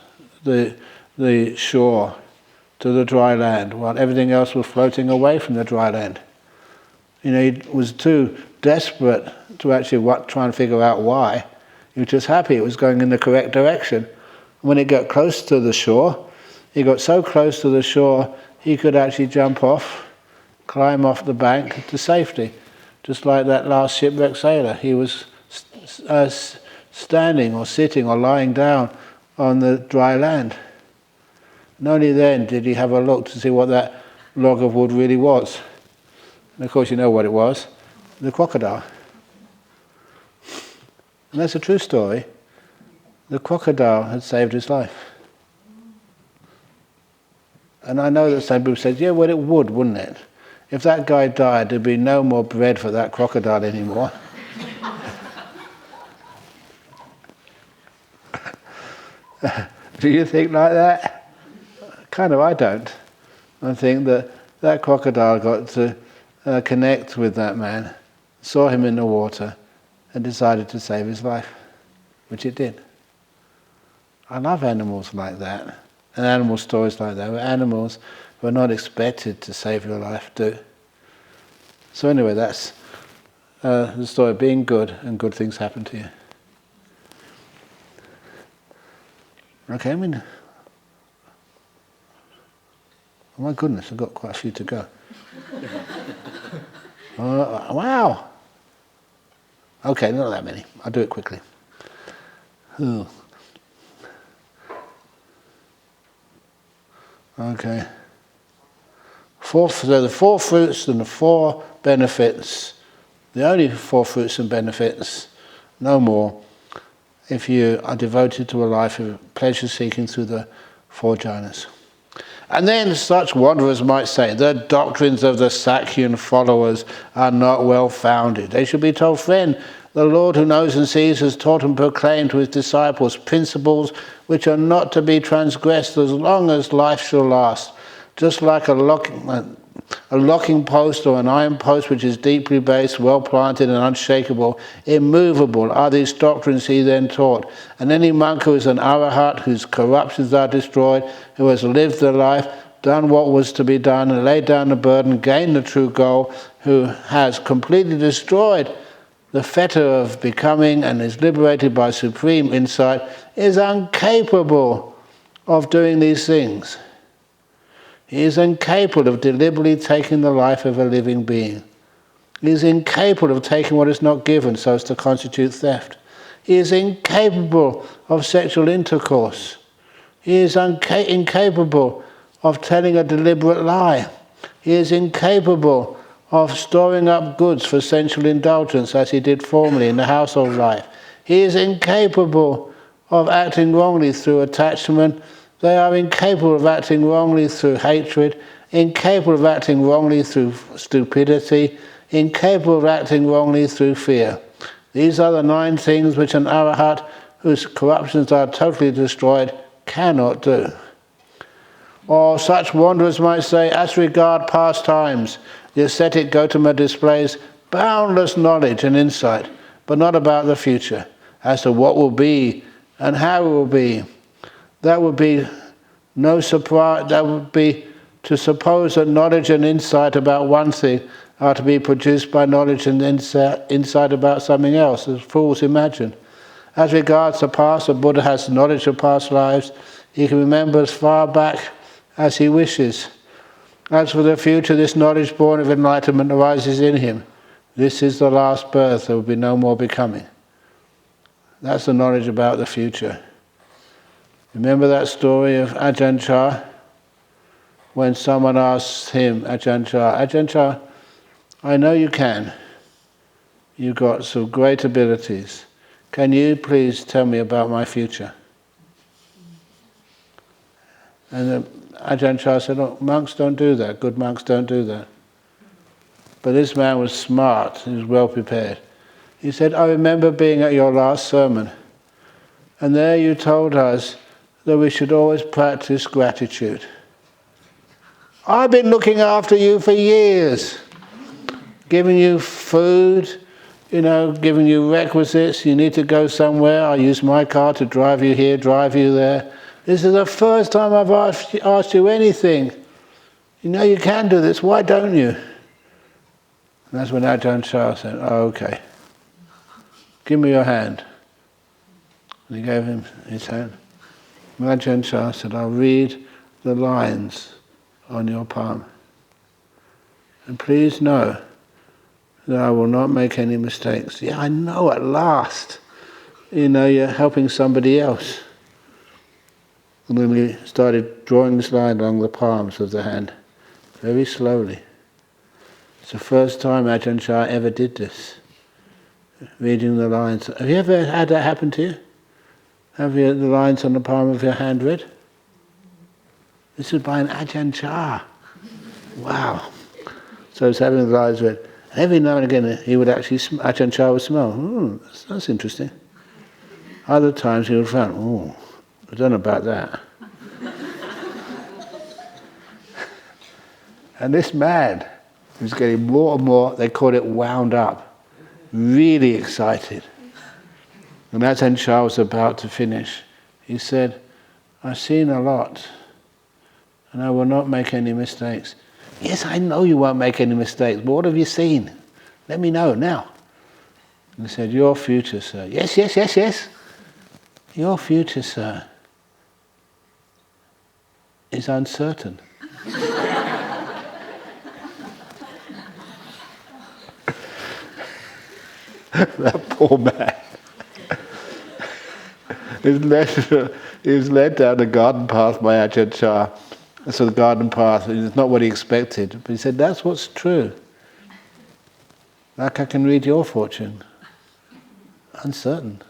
the shore, to the dry land, while everything else was floating away from the dry land. He was too desperate to actually try and figure out why. He was just happy it was going in the correct direction. When it got close to the shore, he got so close to the shore, he could actually jump off, climb off the bank to safety. Just like that last shipwrecked sailor. He was standing or sitting or lying down on the dry land. And only then did he have a look to see what that log of wood really was. And of course you know what it was, the crocodile. And that's a true story. The crocodile had saved his life. And I know that some people said, yeah, well it would, wouldn't it? If that guy died, there'd be no more bread for that crocodile anymore. Do you think like that? Kind of, I don't. I think that crocodile got to connect with that man, saw him in the water, and decided to save his life, which it did. I love animals like that, and animal stories like that, where animals who are not expected to save your life do. So anyway, that's the story of being good, and good things happen to you. Okay, oh my goodness, I've got quite a few to go. Wow! Okay, not that many. I'll do it quickly. Okay. So the four fruits and the four benefits, the only four fruits and benefits, no more, if you are devoted to a life of pleasure-seeking through the four jhanas. And then such wanderers might say, the doctrines of the Sakyan followers are not well founded. They should be told, friend, the Lord who knows and sees has taught and proclaimed to his disciples principles which are not to be transgressed as long as life shall last. Just like a locking post or an iron post which is deeply based, well planted and unshakable, immovable are these doctrines he then taught. And any monk who is an arahat, whose corruptions are destroyed, who has lived the life, done what was to be done, and laid down the burden, gained the true goal, who has completely destroyed the fetter of becoming and is liberated by supreme insight, is incapable of doing these things. He is incapable of deliberately taking the life of a living being. He is incapable of taking what is not given so as to constitute theft. He is incapable of sexual intercourse. He is incapable of telling a deliberate lie. He is incapable of storing up goods for sensual indulgence as he did formerly in the household life. He is incapable of acting wrongly through attachment. They are incapable of acting wrongly through hatred, incapable of acting wrongly through stupidity, incapable of acting wrongly through fear. These are the 9 things which an arahat, whose corruptions are totally destroyed, cannot do. Or such wanderers might say, as regard past times, the ascetic Gautama displays boundless knowledge and insight, but not about the future, as to what will be and how it will be. That would be no surprise. That would be to suppose that knowledge and insight about one thing are to be produced by knowledge and insight about something else, as fools imagine. As regards the past, the Buddha has knowledge of past lives. He can remember as far back as he wishes. As for the future, this knowledge born of enlightenment arises in him. This is the last birth, there will be no more becoming. That's the knowledge about the future. Remember that story of Ajahn when someone asks him, Ajahn, I know you can. You've got some great abilities. Can you please tell me about my future? And Ajahn said, "Look, monks don't do that. Good monks don't do that." But this man was smart. He was well prepared. He said, "I remember being at your last sermon, and there you told us that we should always practice gratitude. I've been looking after you for years, giving you food, giving you requisites. You need to go somewhere. I use my car to drive you here, drive you there. This is the first time I've asked you anything. You know you can do this. Why don't you?" And that's when Ajahn said, "Oh, okay. Give me your hand." And he gave him his hand. And Ajahn said, "I'll read the lines on your palm. And please know that I will not make any mistakes." Yeah, I know at last. You're helping somebody else. And then we started drawing this line along the palms of the hand, very slowly. It's the first time Ajahn Chah ever did this, reading the lines. Have you ever had that happen to you? Have you the lines on the palm of your hand read? This is by an Ajahn Chah. Wow. So he's having the lines read. Every now and again he would actually, Ajahn Chah would smile. That's interesting. Other times he would find, I don't know about that. And this man was getting more and more, they called it wound up, really excited. And as Ajahn Chah was about to finish, he said, "I've seen a lot, and I will not make any mistakes." "Yes, I know you won't make any mistakes, but what have you seen? Let me know now." And he said, "Your future, sir." "Yes, yes, yes, yes." "Your future, sir, is uncertain." That poor man. He was led down the garden path by Ajahn Chah. So the garden path is not what he expected. But he said, "That's what's true. Like I can read your fortune. Uncertain."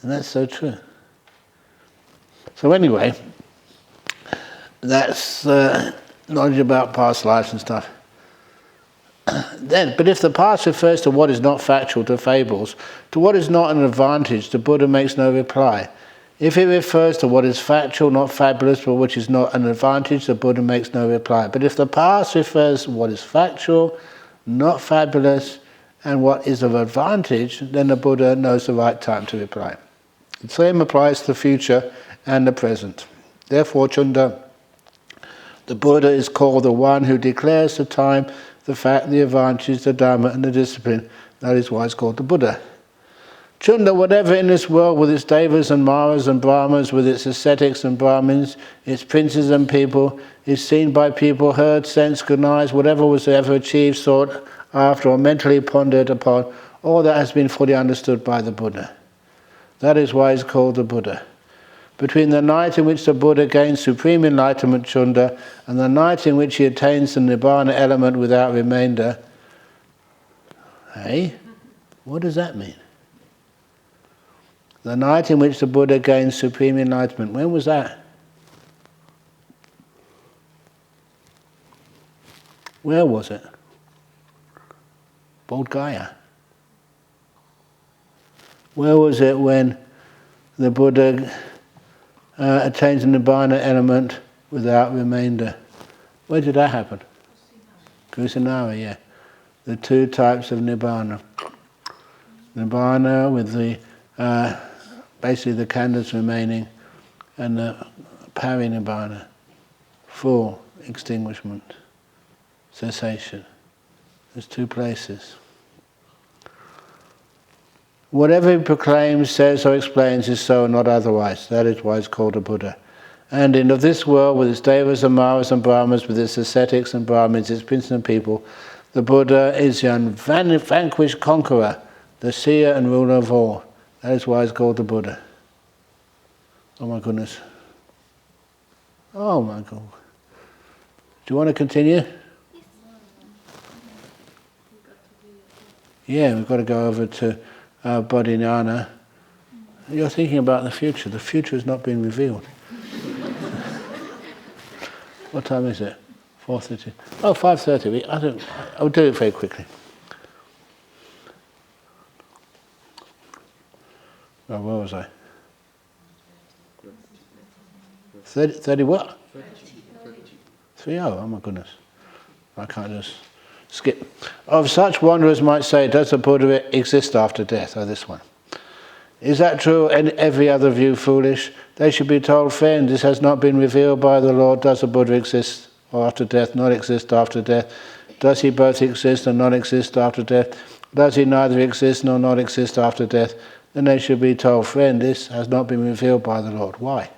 And that's so true. So anyway, that's knowledge about past lives and stuff. But if the past refers to what is not factual, to fables, to what is not an advantage, the Buddha makes no reply. If it refers to what is factual, not fabulous, but which is not an advantage, the Buddha makes no reply. But if the past refers to what is factual, not fabulous, and what is of advantage, then the Buddha knows the right time to reply. The same applies to the future and the present. Therefore, Chunda, the Buddha is called the one who declares the time, the fact, the advantage, the Dhamma, and the discipline. That is why it's called the Buddha. Chunda, whatever in this world, with its devas and maras and brahmas, with its ascetics and brahmins, its princes and people, is seen by people, heard, sensed, cognized, whatever was ever achieved, sought after, or mentally pondered upon, all that has been fully understood by the Buddha. That is why it's called the Buddha. Between the night in which the Buddha gains supreme enlightenment, Chunda, and the night in which he attains the Nibbana element without remainder, hey, what does that mean? The night in which the Buddha gains supreme enlightenment, when was that? Where was it? Bodh Gaya. Where was it when the Buddha attains the Nibbana element without remainder? Where did that happen? Kusinara, yeah. The two types of Nibbana. Nibbana with the basically the khandhas remaining, and the Parinibbana, full extinguishment, cessation. There's two places. Whatever he proclaims, says or explains is so and not otherwise. That is why it's called a Buddha. And in of this world, with its devas and maras and brahmas, with its ascetics and brahmins, its princes and people, the Buddha is the unvanquished conqueror, the seer and ruler of all. That is why it's called the Buddha. Oh my goodness. Oh my God. Do you want to continue? Yeah, we've got to go over to Bodhinyana. You're thinking about the future. The future has not been revealed. What time is it? 4:30. Oh, 5:30. I'll do it very quickly. Oh, where was I? 30 what? 30. Oh my goodness. I can't just skip. Of such wanderers might say, does the Buddha exist after death? Oh, this one. Is that true and every other view foolish? They should be told, friend, this has not been revealed by the Lord. Does the Buddha exist after death, not exist after death? Does he both exist and not exist after death? Does he neither exist nor not exist after death? Then they should be told, friend, this has not been revealed by the Lord. Why?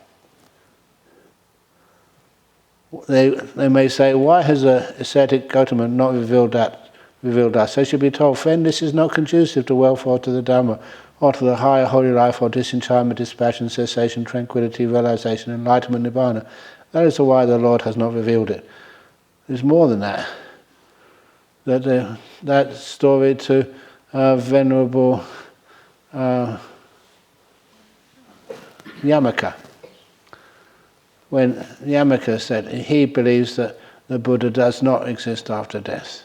They may say, why has the ascetic Gautama not revealed us? They should be told, friend, this is not conducive to welfare, to the Dhamma, or to the higher holy life, or disenchantment, dispassion, cessation, tranquility, realization, enlightenment, Nibbana. That is why the Lord has not revealed it. There's more than that. That story to Venerable Yamaka. When Yamaka said he believes that the Buddha does not exist after death.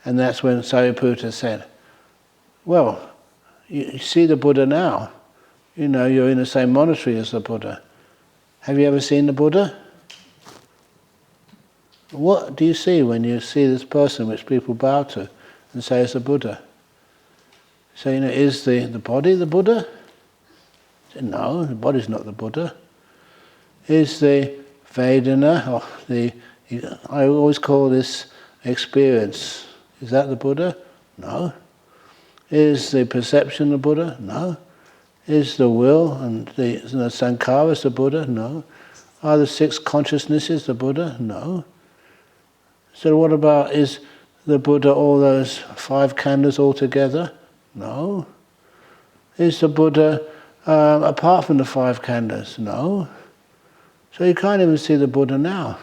And that's when Sariputta said, well, you see the Buddha now. You know, you're in the same monastery as the Buddha. Have you ever seen the Buddha? What do you see when you see this person which people bow to and say is the Buddha? So, you know, is the body the Buddha? I said, no, the body's not the Buddha. Is the Vedana, or I always call this experience, is that the Buddha? No. Is the perception the Buddha? No. Is the will and the sankharas the Buddha? No. Are the six consciousnesses the Buddha? No. So what about, is the Buddha all those five khandhas altogether? No. Is the Buddha apart from the five khandhas? No. So you can't even see the Buddha now.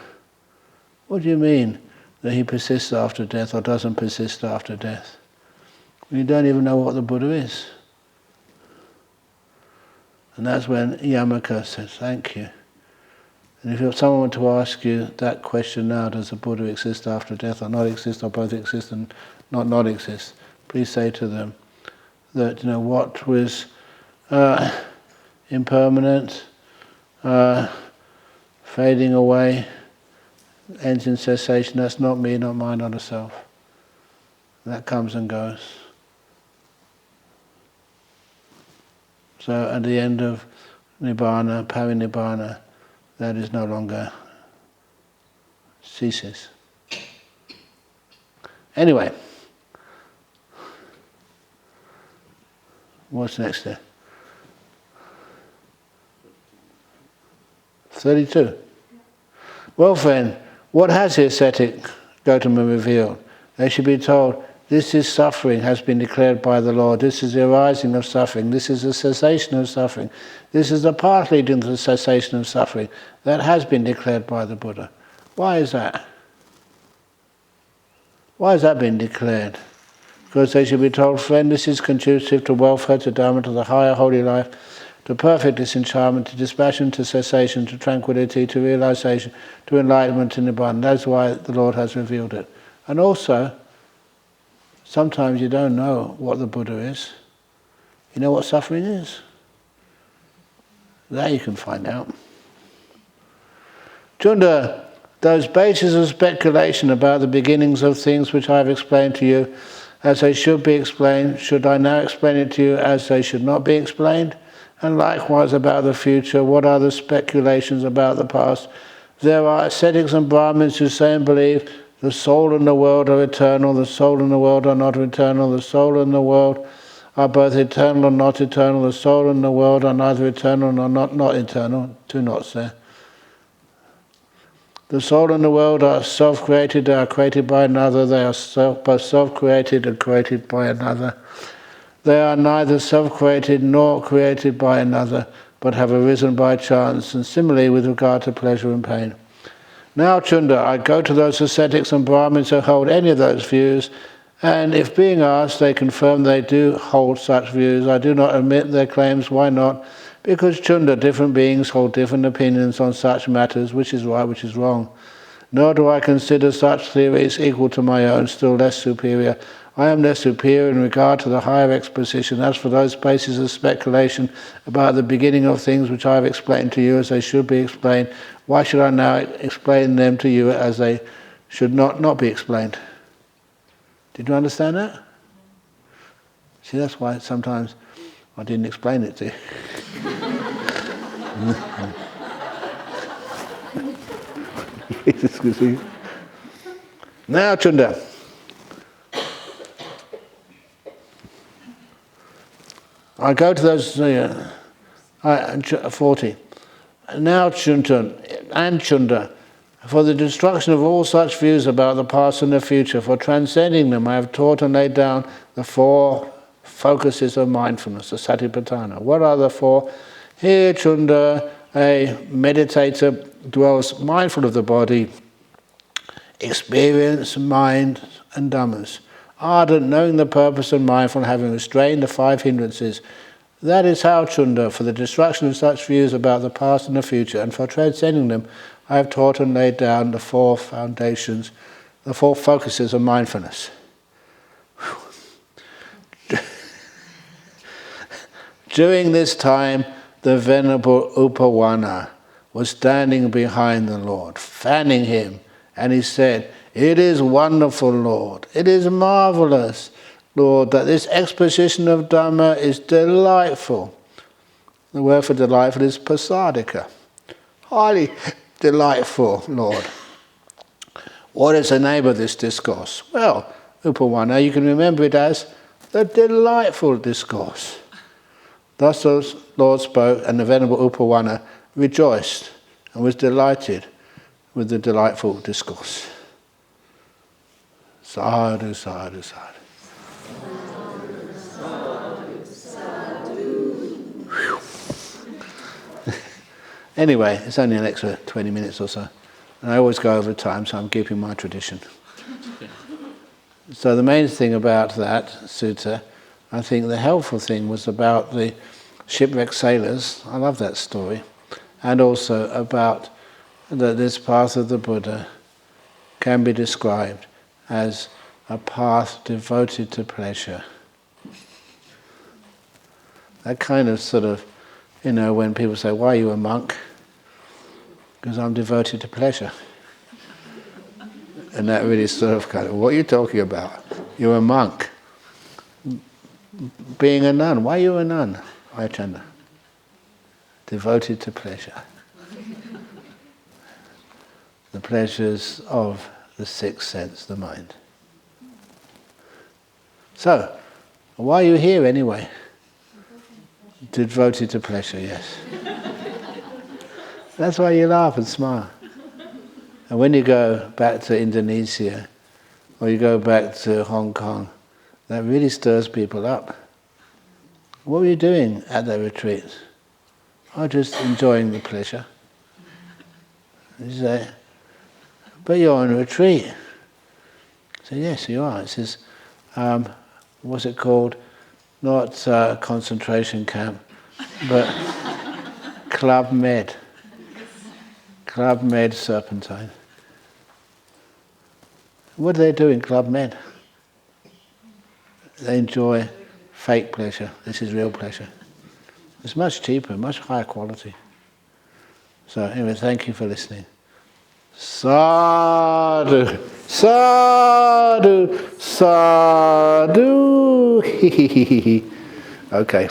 What do you mean that he persists after death or doesn't persist after death? You don't even know what the Buddha is. And that's when Yamaka says, thank you. And if someone were to ask you that question now, does the Buddha exist after death or not exist, or both exist and not exist, please say to them that, you know, what was impermanent, fading away, ends in cessation, that's not me, not mine, not a self. That comes and goes. So at the end of Nibbana, Parinibbana, that is no longer ceases. What's next there? 32. Well, friend, what has the ascetic Gautama revealed? They should be told, this is suffering, has been declared by the Lord. This is the arising of suffering. This is the cessation of suffering. This is the path leading to the cessation of suffering. That has been declared by the Buddha. Why is that? Why has that been declared? Because they should be told, friend, this is conducive to welfare, to Dharma, to the higher holy life, to perfect disenchantment, to dispassion, to cessation, to tranquility, to realization, to enlightenment and nibbana. That's why the Lord has revealed it. And also, sometimes you don't know what the Buddha is. You know what suffering is? That you can find out. Chunda, those bases of speculation about the beginnings of things which I have explained to you as they should be explained, should I now explain it to you as they should not be explained? And likewise about the future, what are the speculations about the past? There are ascetics and Brahmins who say and believe the soul and the world are eternal, the soul and the world are not eternal, the soul and the world are both eternal and not eternal, the soul and the world are neither eternal nor not eternal. 2 knots there. The soul and the world are self-created, they are created by another, they are both self-created and created by another. They are neither self-created nor created by another, but have arisen by chance, and similarly with regard to pleasure and pain. Now, Chunda, I go to those ascetics and Brahmins who hold any of those views, and if being asked they confirm they do hold such views, I do not admit their claims. Why not? Because, Chunda, different beings hold different opinions on such matters, which is right, which is wrong. Nor do I consider such theories equal to my own, still less superior. I am less superior in regard to the higher exposition. As for those bases of speculation about the beginning of things which I have explained to you as they should be explained, why should I now explain them to you as they should not be explained? Did you understand that? See, that's why sometimes I didn't explain it to you. Now, Chunda. I go to those 40. Now, Chunda, for the destruction of all such views about the past and the future, for transcending them, I have taught and laid down the 4 focuses of mindfulness, the Satipatthana. What are the 4? Here, Chunda, a meditator dwells mindful of the body, experience, mind, and dhammas. Ardent, knowing the purpose and mindful, having restrained the 5 hindrances. That is how, Chunda, for the destruction of such views about the past and the future, and for transcending them, I have taught and laid down the 4 foundations, the 4 focuses of mindfulness. During this time, the Venerable Upawana was standing behind the Lord, fanning him, and he said, "It is wonderful, Lord. It is marvelous, Lord, that this exposition of Dhamma is delightful." The word for delightful is pasadika. Highly delightful, Lord. What is the name of this discourse? Well, Upawana, you can remember it as the delightful discourse. Thus the Lord spoke, and the Venerable Upawana rejoiced and was delighted with the delightful discourse. Sadhu, sadhu, sadhu. Anyway, it's only an extra 20 minutes or so. And I always go over time, so I'm keeping my tradition. So the main thing about that sutta, I think the helpful thing was about the shipwrecked sailors. I love that story. And also about that this path of the Buddha can be described as a path devoted to pleasure. That kind of sort of, when people say, "Why are you a monk?" Because I'm devoted to pleasure. And that really sort of what are you talking about? You're a monk. Being a nun, why are you a nun? Ajahn. Devoted to pleasure. The pleasures of the 6th sense, the mind. So, why are you here anyway? Devoted to pleasure, yes. That's why you laugh and smile. And when you go back to Indonesia, or you go back to Hong Kong, that really stirs people up. What were you doing at the retreat? Oh, just enjoying the pleasure. You say, but you're on a retreat. I say, yes, you are. It says, what's it called? Not concentration camp, but Club Med. Club Med Serpentine. What do they do in Club Med? They enjoy fake pleasure. This is real pleasure. It's much cheaper, much higher quality. So anyway, thank you for listening. Sadhu, sadhu, sadhu. Okay,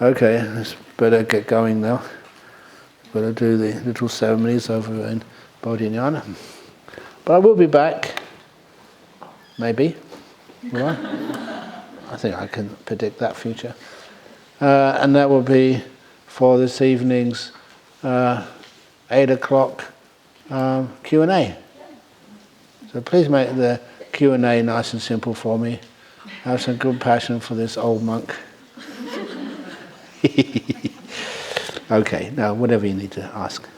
let's better get going now. Better do the little ceremonies over in Bodhinyana. But I will be back, maybe. Will I? I think I can predict that future. And that will be for this evening's 8 o'clock Q&A. So please make the Q&A nice and simple for me. Have some compassion for this old monk. Okay, now whatever you need to ask.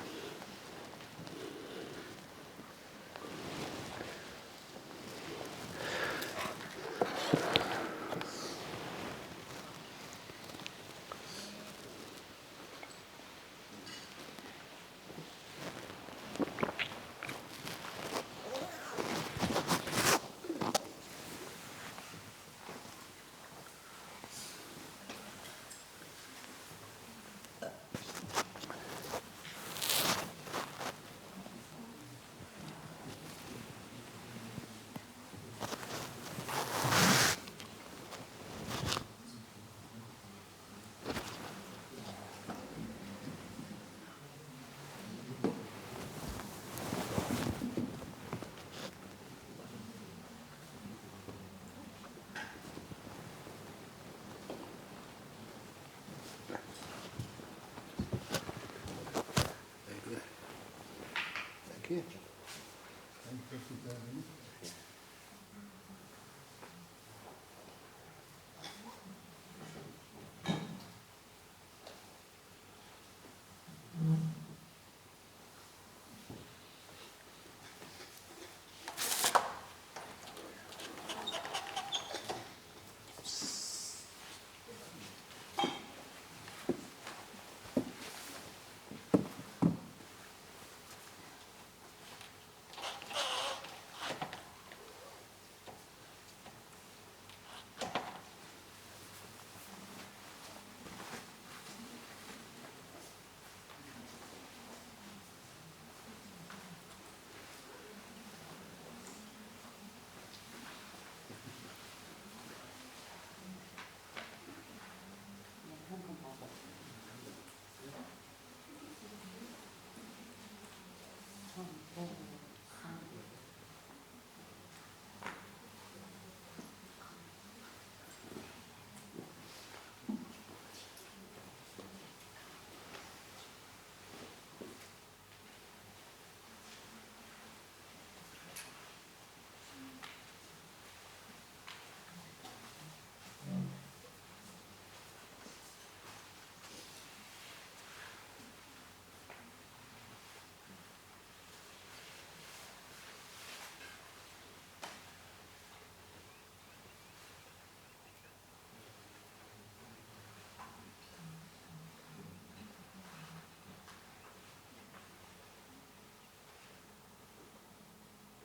Thank you.